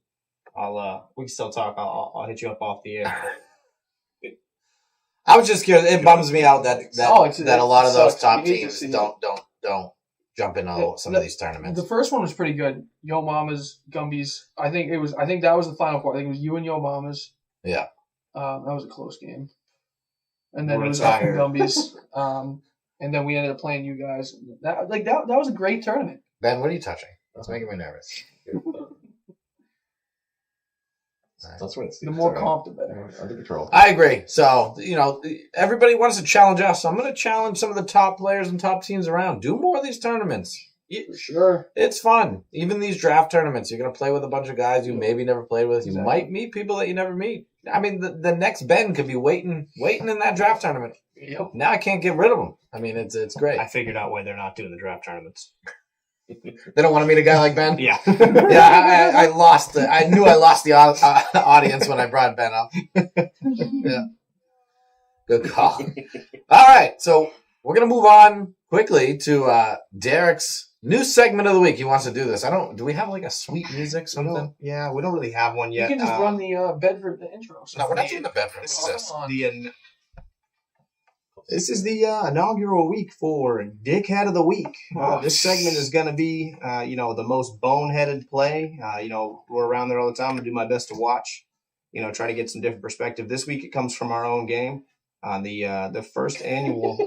We can still talk. I'll hit you up off the air. I was just curious. It bums me out that a lot of it those sucks. top You hate to teams see it. don't jump into some of these tournaments. The first one was pretty good. Yo Mama's, Gumby's. I think that was the final four. I think it was you and Yo Mama's. Yeah. That was a close game. And then it was Retired. up and Gumby's. And then we ended up playing you guys. That was a great tournament. Ben, what are you touching? That's making me nervous. That's right. The more comp, the better. Under control. I agree. So, everybody wants to challenge us. So I'm going to challenge some of the top players and top teams around. Do more of these tournaments. For sure. It's fun. Even these draft tournaments, you're going to play with a bunch of guys you maybe never played with. You Exactly. might meet people that you never meet. I mean, the next Ben could be waiting in that draft tournament. Yep. Now I can't get rid of him. I mean, it's great. I figured out why they're not doing the draft tournaments. They don't want to meet a guy like Ben. Yeah. Yeah, I lost it. I knew I lost the audience when I brought Ben up. Yeah. Good call. All right, so we're gonna move on quickly to Derek's new segment of the week. He wants to do this. Do we have like a sweet music something? Yeah, we don't really have one You yet. can just run the Bedford intro. No, we're not doing the Bedford. This What's is this? This is the inaugural week for Dickhead of the Week. This segment is going to be, the most boneheaded play. We're around there all the time. I'm going to do my best to watch, try to get some different perspective. This week it comes from our own game. The first annual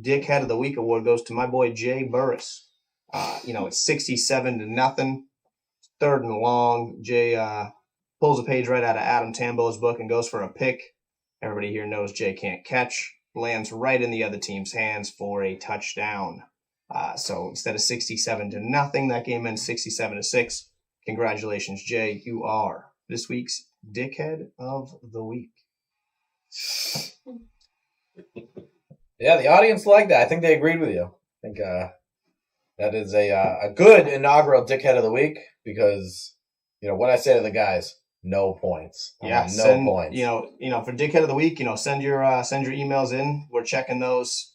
Dickhead of the Week award goes to my boy Jay Burris. It's 67-0, third and long. Jay pulls a page right out of Adam Tambo's book and goes for a pick. Everybody here knows Jay can't catch. Lands right in the other team's hands for a touchdown. So instead of 67-0, that game ends 67-6. Congratulations, Jay. You are this week's Dickhead of the Week. Yeah, the audience liked that. I think they agreed with you. I think that is a good inaugural Dickhead of the Week because, what I say to the guys, no points. Yeah, no points. For Dickhead of the Week, send your emails in. We're checking those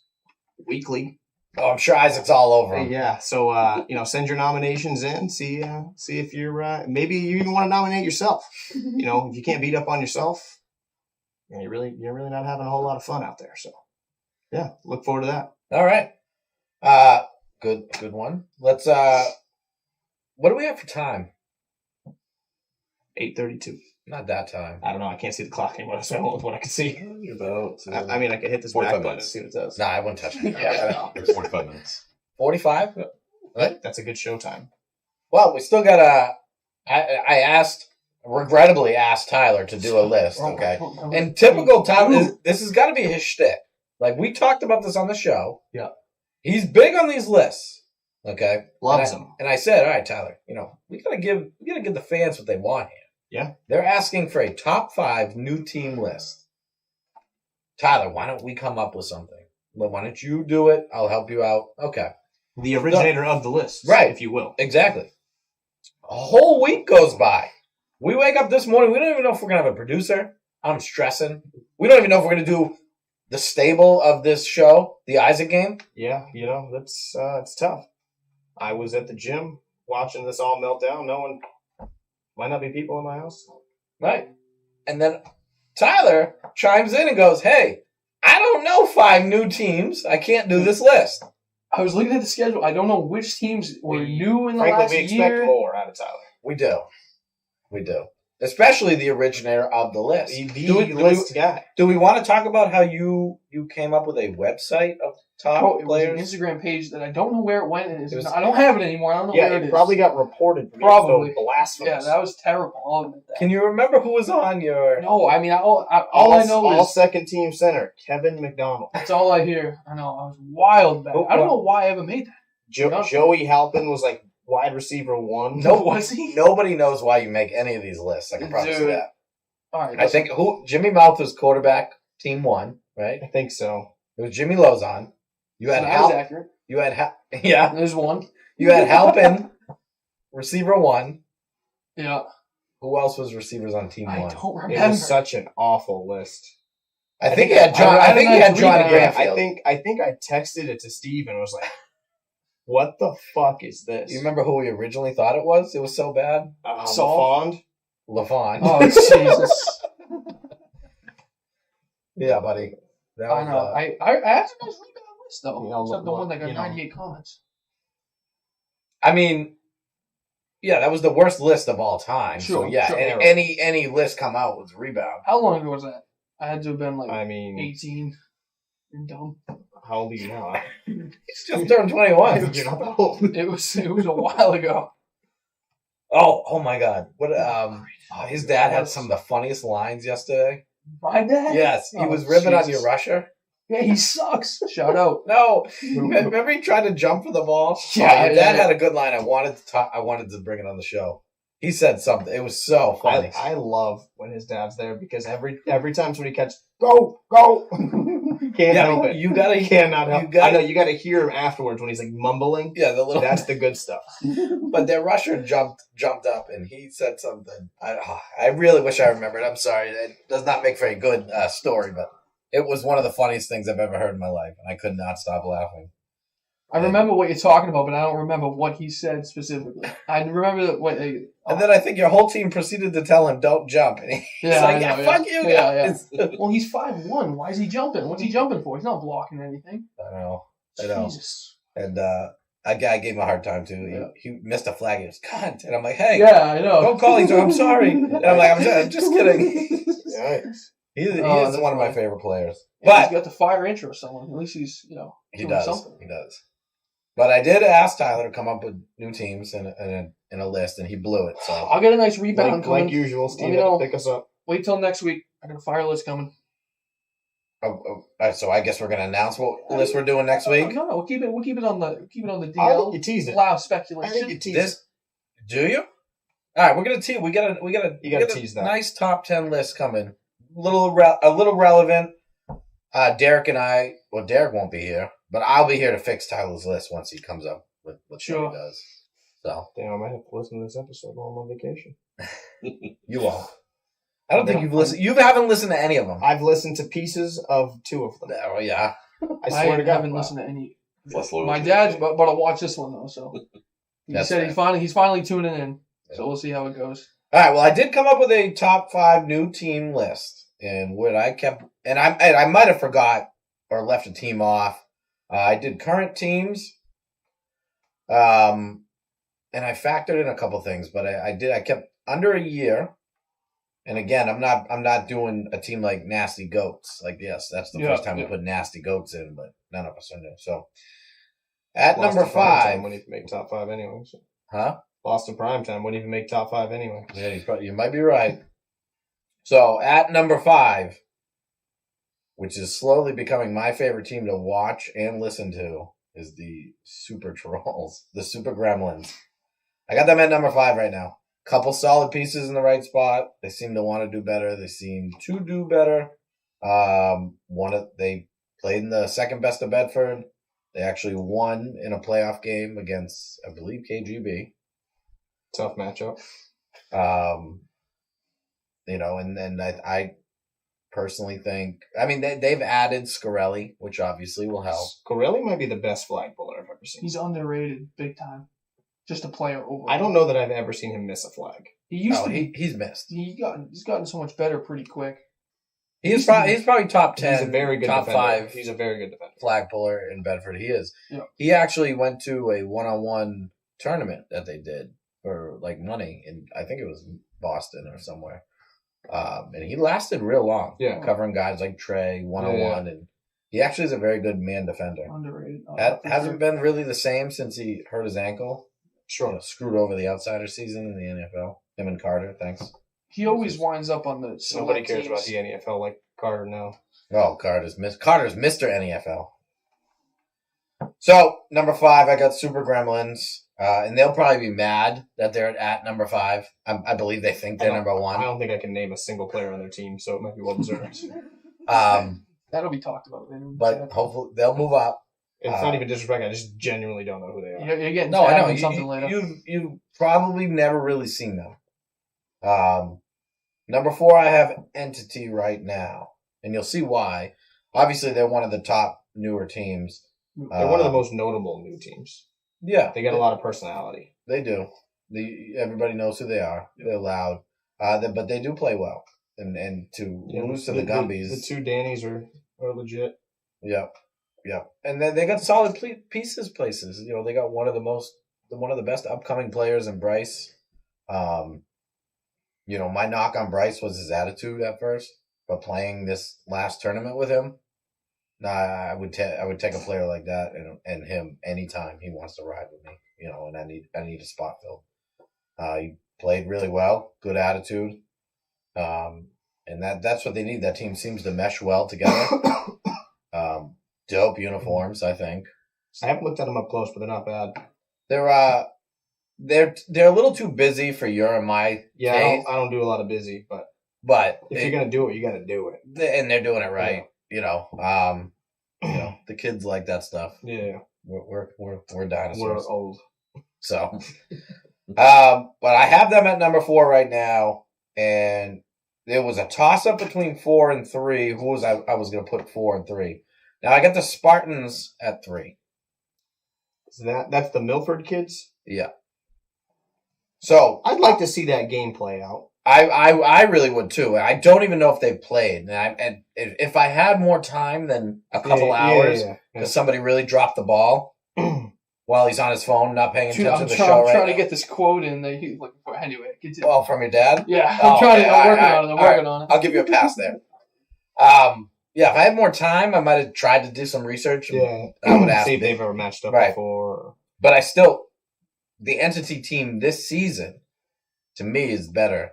weekly. Oh, I'm sure Isaac's all over them. Yeah, so send your nominations in. See if you're maybe you even want to nominate yourself. If you can't beat up on yourself, you're really not having a whole lot of fun out there. So yeah, look forward to that. All right. Good one. Let's what do we have for time? 8:32. Not that time. I don't know. I can't see the clock anymore. So I went with what I could see. About. I mean, I could hit this 45 back button and minutes. see what it does. No, I wouldn't touch it. Yeah, 45 minutes. 45? that's a good show time. Well, we still got I regrettably asked Tyler to do a list, okay? And typical Tyler, this has got to be his shtick. Like, we talked about this on the show. Yeah. He's big on these lists, okay? Loves them. And I said, all right, Tyler, we gotta give the fans what they want here. Yeah. They're asking for a top 5 new team list. Tyler, why don't we come up with something? Well, why don't you do it? I'll help you out. Okay. The originator of the list, Right. if you will. Exactly. A whole week goes by. We wake up this morning. We don't even know if we're going to have a producer. I'm stressing. We don't even know if we're going to do the stable of this show, the Isaac game. Yeah, that's it's tough. I was at the gym watching this all melt down, knowing might not be people in my house. Right. And then Tyler chimes in and goes, hey, I don't know 5 new teams. I can't do this list. I was looking at the schedule. I don't know which teams were new in the Frankly, last we expect year. more out of Tyler. We do. Especially the originator of the list. The list guy. Do we want to talk about how you came up with a website of top Oh, it was players? an Instagram page that I don't know where it went. And I don't have it anymore. I don't know Yeah, where it it is. probably got reported. Probably. Blasphemous. Yeah, that was terrible. I'll admit that. Can you remember who was on your... No, I mean, all I know all is second team center, Kevin McDonald. that's all I hear. I know. I was wild back. I don't know why I ever made that. Joey Halpin was like wide receiver 1. No, Was he? Nobody knows why you make any of these lists. I can promise you Dude. that. All right. I think Jimmy Mouth was quarterback, team 1, right? I think so. It was Jimmy Lozon. You had that was accurate. You had yeah. There's one. You had Halpin, receiver 1. Yeah. Who else was receivers on team 1? I don't It remember. was such an awful list. I think he had John. I I think he had had Johnny rebound. Granfield. I think I texted it to Steve and was like, "What the fuck is this?" You remember who we originally thought it was? It was so bad. Saul? Fond? LaFond. Oh, Jesus. Yeah, buddy. That I was, know. I had a nice rebound list, though. You know, Except the one that got you know. 98 comments. I mean, yeah, that was the worst list of all time. So Sure, yeah, sure. any list come out was rebound. How long ago was that? I had to have been like I mean, 18. You're dumb. how old are you now? He's just turned 21. You're not that old. It was a while ago. Oh my God! What? His dad had some of the funniest lines yesterday. My dad? Yes, he Oh, was ribbing on your Jesus. rusher. Yeah, he sucks. Shout out. No, remember he tried to jump for the ball. Yeah, Your dad yeah. had a good line. I wanted to bring it on the show. He said something. It was so funny. I love when his dad's there because every time somebody catches, go, can't help it. you gotta. Cannot help. you gotta- I know you got to hear him afterwards when he's like mumbling. Yeah, the little. That's the good stuff. But their rusher jumped up and he said something. I really wish I remembered. I'm sorry. It does not make for a good story, but it was one of the funniest things I've ever heard in my life, and I could not stop laughing. I remember what you're talking about, but I don't remember what he said specifically. I remember what. And then I think your whole team proceeded to tell him, "Don't jump." And he's Yeah, like, I know, "Yeah, fuck you guys." Well, he's 5'1". Why is he jumping? What's he jumping for? He's not blocking anything. I know. Jesus. And a guy gave him a hard time too. Yeah. He missed a flag. He was cunt, and I'm like, "Hey, Yeah, I know. don't call each other. I'm sorry." And I'm like, "I'm just kidding." Right. He is that's one of my funny. favorite players. Yeah, But he's got the fire intro someone. At least he's he doing does. something. He does. But I did ask Tyler to come up with new teams in a list, and he blew it. So I'll get a nice rebound Like coming. usual, Let Steve me had to know. pick us up. Wait till next week. I got a fire list coming. So I guess we're gonna announce what list we're doing next week. No, we'll keep it on the DL. I think you teased it. Allow I speculation. think you teased This, do you? All right, we're gonna tease. We got You gotta tease that. nice top 10 list coming. A little relevant. Derek and I. Well, Derek won't be here, but I'll be here to fix Tyler's list once he comes up with what Sure. he does. So Damn, I might have to listen to this episode while I'm on vacation. you won't. I don't think you've listened. You haven't listened to any of them. I've listened to pieces of 2 of them. Oh yeah. I swear to God. haven't listened to any. Less loyal My to dad's you. but I'll watch this one though. So he That's said fair. he's finally tuning in. Yeah. So we'll see how it goes. All right. Well, I did come up with a top 5 new team list, and what I kept, and I might have forgot or left a team off. I did current teams, and I factored in a couple things, but I kept under a year. And again, I'm not doing a team like Nasty Goats. Like, yes, that's the first time we put Nasty Goats in, but none of us are new. So at Boston number Primetime 5, wouldn't even make top 5 anyway. So. huh? Boston Primetime wouldn't even make top 5 anyway. Yeah, you might be right. So at number 5, which is slowly becoming my favorite team to watch and listen to, is the Super Trolls, the Super Gremlins. I got them at number 5 right now. Couple solid pieces in the right spot. They seem to want to do better. They seem to do better. They played in the second best of Bedford. They actually won in a playoff game against, I believe, KGB. Tough matchup. And I personally think, I mean, they've added Scarelli, which obviously will help. Corelli might be the best flag puller I've ever seen. He's underrated big time. Just a player overall. I don't know that I've ever seen him miss a flag. He used to. He's missed. He's gotten so much better pretty quick. He's probably top 10. He's a very good top defender. 5. He's a very good defender. Flag puller in Bedford. He is. Yeah. He actually went to a one-on-one tournament that they did for like money, and I think it was Boston or somewhere. And he lasted real long. Yeah. Covering guys like Trey one-on-one, and he actually is a very good man defender. Underrated. Hasn't been really the same since he hurt his ankle. Sure. Screwed over the outsider season in the NFL. Him and Carter, thanks. He always winds up on the. Nobody select cares teams. about the NFL like Carter now. Oh, Carter's Mr. NFL. So, number 5, I got Super Gremlins. And they'll probably be mad that they're at number 5. I believe they think they're number 1. I don't think I can name a single player on their team, so it might be well deserved. That'll be talked about later. But hopefully they'll move up. It's not even disrespect. I just genuinely don't know who they are. You're getting No, I know. on something later. You've probably never really seen them. Number 4, I have Entity right now. And you'll see why. Obviously, they're one of the top newer teams. They're one of the most notable new teams. Yeah. They got a lot of personality. They do. Everybody knows who they are. They're loud. But they do play well. And to lose to the Gumbies. The 2 Dannies are legit. Yep. And then they got solid places. They got one of the best upcoming players in Bryce. My knock on Bryce was his attitude at first, but playing this last tournament with him, I would take a player like that and him anytime he wants to ride with me. And I need a spot filled. He played really well, good attitude, and that's what they need. That team seems to mesh well together. Dope uniforms, I think. I haven't looked at them up close, but they're not bad. They're a little too busy for your and my taste. I don't do a lot of busy, but if you're gonna do it, you gotta do it. And they're doing it right. Yeah. The kids like that stuff. Yeah, we're dinosaurs. We're old. So, but I have them at number 4 right now, and there was a toss up between 4 and 3. Who was I was gonna put 4 and 3? Now I got the Spartans at 3. That's the Milford kids? Yeah. So I'd like to see that game play out. I really would too. I don't even know if they've played. And if I had more time than a couple hours, because somebody really dropped the ball while he's on his phone, not paying attention to the show right now. I'm trying to get this quote in that he's looking for. Anyway, continue. Oh, from your dad? Yeah, I'm working on it. I'll give you a pass there. Yeah, if I had more time, I might have tried to do some research. Yeah, I would ask see if they've ever matched up before. But the Entity team this season, to me, is better.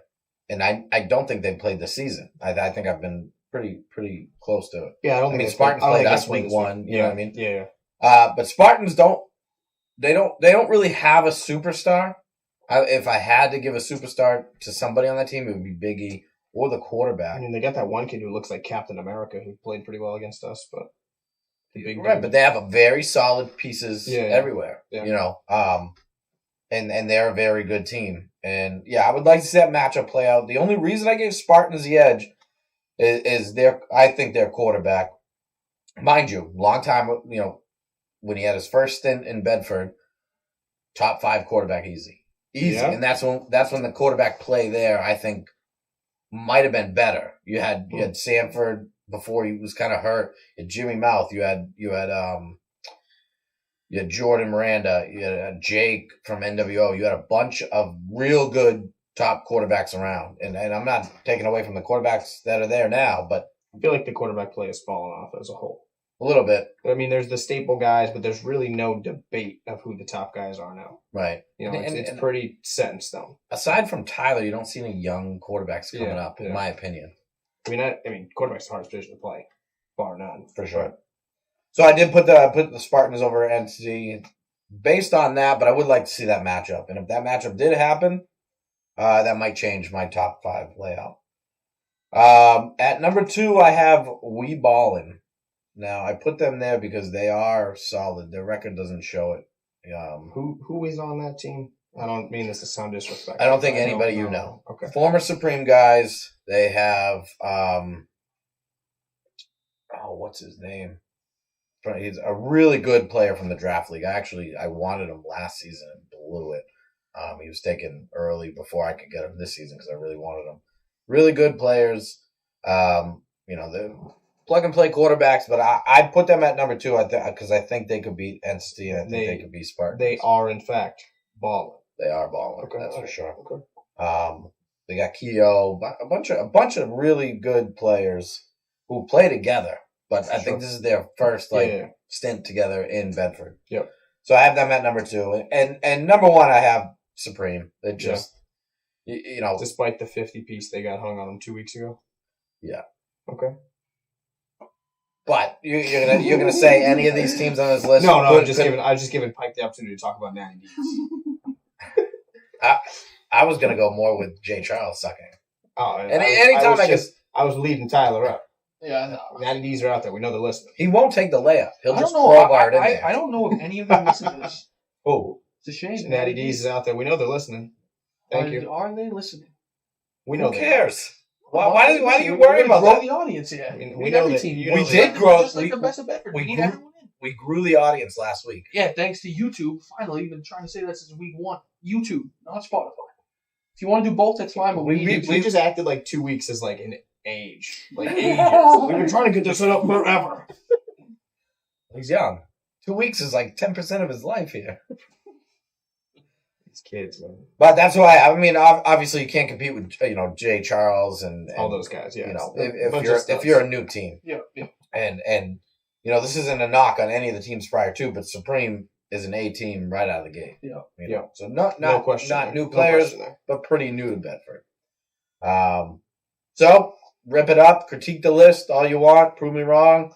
And I don't think they've played this season. I think I've been pretty close to it. Yeah, I don't I think mean, they Spartans I don't played think us they play week this one. You know what I mean? Yeah. But Spartans don't really have a superstar. If I had to give a superstar to somebody on that team, it would be Biggie or the quarterback. I mean, they got that one kid who looks like Captain America who played pretty well against us, but the big Right, dude. but they have a very solid pieces Yeah. everywhere. Yeah. You know, and they're a very good team. And yeah, I would like to see that matchup play out. The only reason I gave Spartans the edge is I think their quarterback, mind you, long time, you know, when he had his first stint in Bedford, top 5 quarterback easy. Yeah. And that's when the quarterback play there, I think, might have been better. You had Sanford before he was kind of hurt. You had Jimmy Mouth. You had Jordan Miranda. You had Jake from NWO. You had a bunch of real good top quarterbacks around. And I'm not taking away from the quarterbacks that are there now, but I feel like the quarterback play has fallen off as a whole. a little bit. I mean, there's the staple guys, but there's really no debate of who the top guys are now. Right. You know, And- it's and pretty set in stone. aside from Tyler, you don't see any young quarterbacks coming Yeah, up, in yeah. my opinion. I mean, quarterback's the hardest position to play, bar none. For sure. So I did put the Spartans over NC based on that, but I would like to see that matchup. And if that matchup did happen, that might change my top 5 layout. At number 2, I have We Ballin'. Now I put them there because they are solid. Their record doesn't show it. Who is on that team? I don't mean this to sound disrespectful. I don't think anybody you know. Okay. Former Supreme guys. They have what's his name? He's a really good player from the draft league. I wanted him last season and blew it. He was taken early before I could get him this season because I really wanted him. Really good players. You know, they're plug and play quarterbacks, but I put them at number 2 because I think they could beat NC and I think they could beat Spartans. They are, in fact, balling. They are balling. Okay, That's for sure. Okay. They got Keogh, a bunch of really good players who play together. But I think this is their first stint together in Bedford. Yep. So I have them at number 2, and number 1 I have Supreme. It just you know, despite the 50 piece they got hung on them 2 weeks ago. Yeah. Okay. But you're gonna say any of these teams on this list? No, I was just giving Pike the opportunity to talk about 90s. I was gonna go more with Jay Charles sucking. Oh, anytime I was leading Tyler up. Yeah, 90s are out there. We know they're listening. He won't take the layup. He'll just know. crowbar it in there. I don't know if any of them listen to this. Oh, It's a shame. Natty D's is out there. We know they're listening. Thank you. Are they listening? We know Who cares? Well, Why do you worry about grow that? the audience here. I mean, We we need know every that- team. you We know did that- grow. Just like the best of Bedford. We need everyone in. We grew the audience last week. Yeah, thanks to YouTube. Finally, you've been trying to say that since week 1. YouTube, not Spotify. If you want to do both, that's fine. But We we just acted like 2 weeks is like an age. Like ages. We've been trying to get this set up forever. He's young. 2 weeks is like 10% of his life here. These kids, man. But that's why I mean, obviously, you can't compete with Jay Charles and All those guys, yeah. You know, Bunch of studs. if you're a new team, Yeah. and this isn't a knock on any of the teams prior to, but Supreme is an A team right out of the gate. Yeah. Yeah. So not No question not there. new No players, question there. but pretty new to Bedford. So rip it up, critique the list all you want, prove me wrong.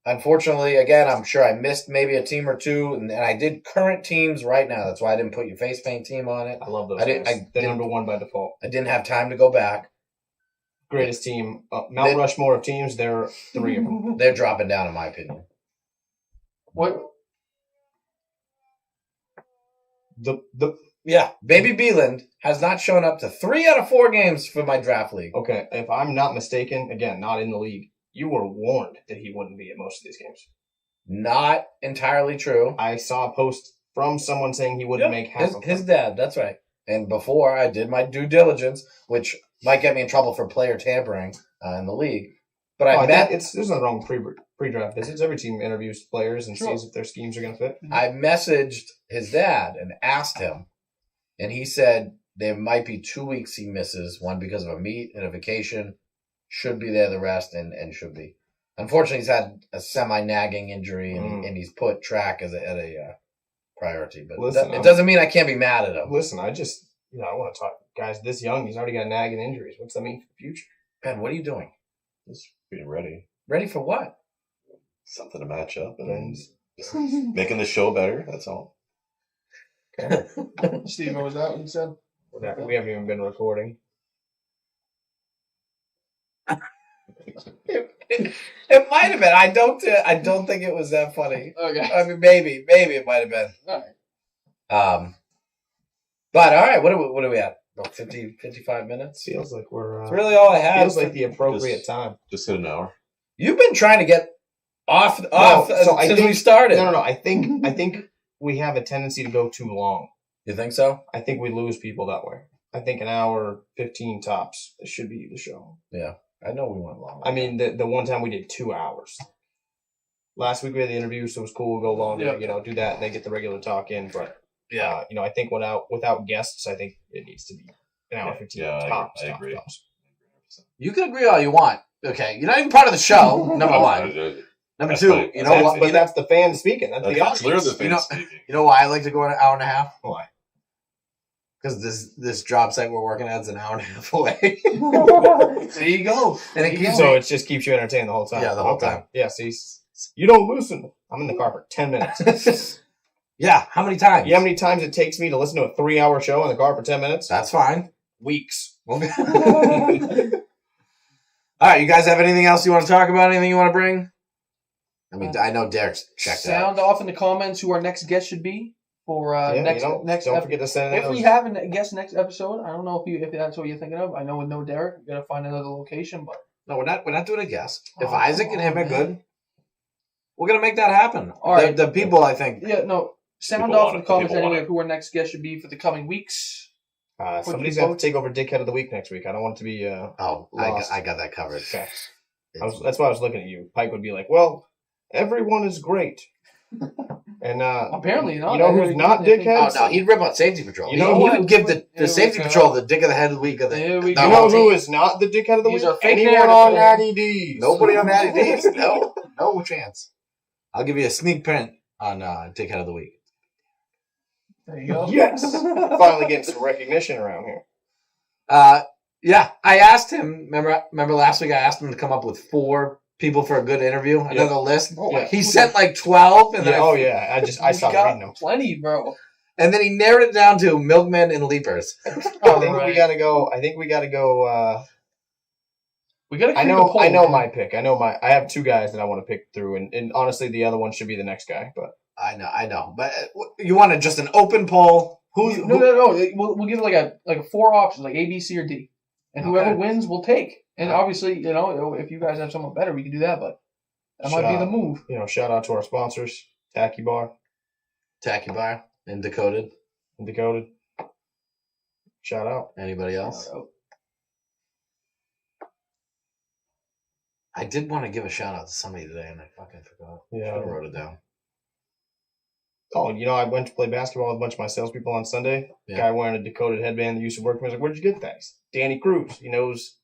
Unfortunately, again, I'm sure I missed maybe a team or two, and I did current teams right now. That's why I didn't put your face paint team on it. I love those I didn't- guys. I They're didn't- number 1 by default. I didn't have time to go back. Greatest team. Mount Rushmore of teams, there are 3 of them. They're dropping down, in my opinion. What? Yeah, Baby Beeland has not shown up to 3 out of 4 games for my draft league. Okay, if I'm not mistaken, again, not in the league, you were warned that he wouldn't be at most of these games. Not entirely true. I saw a post from someone saying he wouldn't make half of his them. dad, that's right. And before I did my due diligence, which might get me in trouble for player tampering in the league, but There's nothing wrong with pre-draft visits. Every team interviews players and sees if their schemes are going to fit. I messaged his dad and asked him, and he said there might be 2 weeks he misses, one because of a meet and a vacation, should be there the rest, and should be. Unfortunately, he's had a semi-nagging injury, and he's put track at a priority. But Listen, it doesn't mean I can't be mad at him. Listen, I want to talk. Guys this young, he's already got nagging injuries. What's that mean for the future? Ben, what are you doing? Just being ready. Ready for what? Something to match up and just making the show better. That's all. Steve, what was that what you said? We haven't even been recording. It might have been. I don't think it was that funny. Okay. I mean, maybe it might have been. All right. But all right. What are we at? About 50, 55 minutes. Feels like we're. That's really all I have. Feels like the appropriate time. Just hit an hour. You've been trying to get off so I since think, we started. No. I think we have a tendency to go too long. You think so? I think we lose people that way. I think an hour 15 tops should be the show. Yeah. I know we went long. I mean, the one time we did 2 hours. Last week we had the interview, so it was cool. We'll go longer, Yeah. do that, and then get the regular talk in. But Yeah. I think without guests, I think it needs to be an hour 15 Yeah, tops. I agree. Tops. You can agree all you want. Okay, you're not even part of the show. Number one. Number That's two. fine. You know what? But that's the fan speaking. That's the That's audience. clearly the You know- fan speaking. You know why I like to go an hour and a half? Why? Because this job site we're working at is an hour and a half away. There you go. And it keeps So it just keeps you entertained the whole time. Yeah, the whole Okay. time. Yeah, see, you don't listen. I'm in the car for 10 minutes. Yeah, how many times? You know how many times it takes me to listen to a 3-hour show in the car for 10 minutes? That's fine. Weeks. Okay. All right, you guys have anything else you want to talk about? Anything you want to bring? I mean, I know Derek's checked out. Sound off in the comments who our next guest should be for next don't forget to send in If we those. have a guest next episode, I don't know if that's what you're thinking of. I know with no Derek, we gotta find another location, but No, we're not doing a guest. If Oh, Isaac and him are man. good, we're gonna make that happen. All right. The people, I think. yeah, no. Sound People off want in the it. comments People want anyway it. of who our next guest should be for the coming weeks. Somebody's you got to vote? take over Dickhead of the Week next week. I don't want it to be. Oh, Lost. I got that covered. Okay. That's why I was looking at you. Pike would be like, well, everyone is great. And Apparently not. You know I who's heard not they think- dickhead? Oh no, he'd rip on safety patrol. You know he what? would give the Here we safety go. patrol the dick of the head of the week of the. Here we the go. You whole know who team. is not the Dickhead of the These Week? are fake Anyone narratives. on Natty D's. Nobody on Natty D's. No chance. I'll give you a sneak print on dickhead of the week. There you go. Yes. Finally getting some recognition around here. Yeah, I asked him. Remember last week? I asked him to come up with 4 people for a good interview. Another list. Oh, Yeah. He sent like 12, and then Yeah, I You stopped got reading them. plenty, bro. and then he narrowed it down to milkmen and leapers. I think Alright. we gotta go. We gotta. I create a know poll, man. my pick. I have 2 guys that I want to pick through, and honestly, the other one should be the next guy. But I know. But you wanted just an open poll. No. We'll give it like a 4 options, like A, B, C, or D, and whoever Okay. wins, we'll take. And obviously, if you guys have someone better, we can do that. But that might be the move. shout out to our sponsors, Tacky Bar Tacky Bar and Decoded. and Decoded. Shout out. Anybody else? I did want to give a shout out to somebody today, and I fucking forgot. Yeah. Should have wrote it down. Oh, I went to play basketball with a bunch of my salespeople on Sunday. Yeah. Guy wearing a Decoded headband that used to work for me. I was like, "Where'd you get that?" He's, Danny Cruz. He knows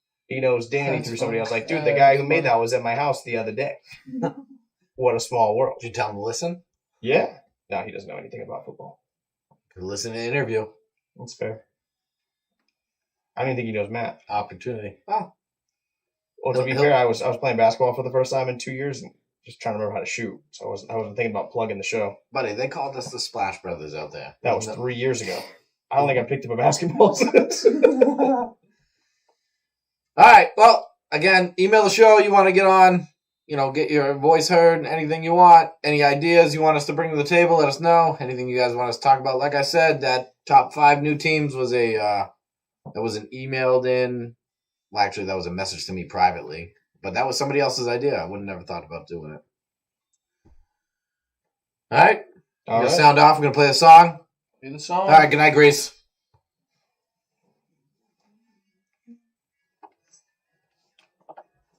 Danny That's through somebody. I was like, "Dude, funny. the guy who made that was at my house the other day." What a small world. Did you tell him to listen? Yeah. No, he doesn't know anything about football. Could listen to the interview. That's fair. I don't even think he knows math. Opportunity. Well, to be He'll- fair, I was playing basketball for the first time in 2 years and just trying to remember how to shoot. So I wasn't thinking about plugging the show. Buddy, they called us the Splash Brothers out there. That was 3 years ago. I don't think I picked up a basketball since. All right. Well, again, email the show you want to get on. Get your voice heard. Anything you want. Any ideas you want us to bring to the table, let us know. Anything you guys want us to talk about. Like I said, that top 5 new teams was that was an emailed in. Well, actually, that was a message to me privately. But that was somebody else's idea. I would have never thought about doing it. All right. All We're going right. to sound off. We're going to play the song. Do the song. All right. Good night, Grace.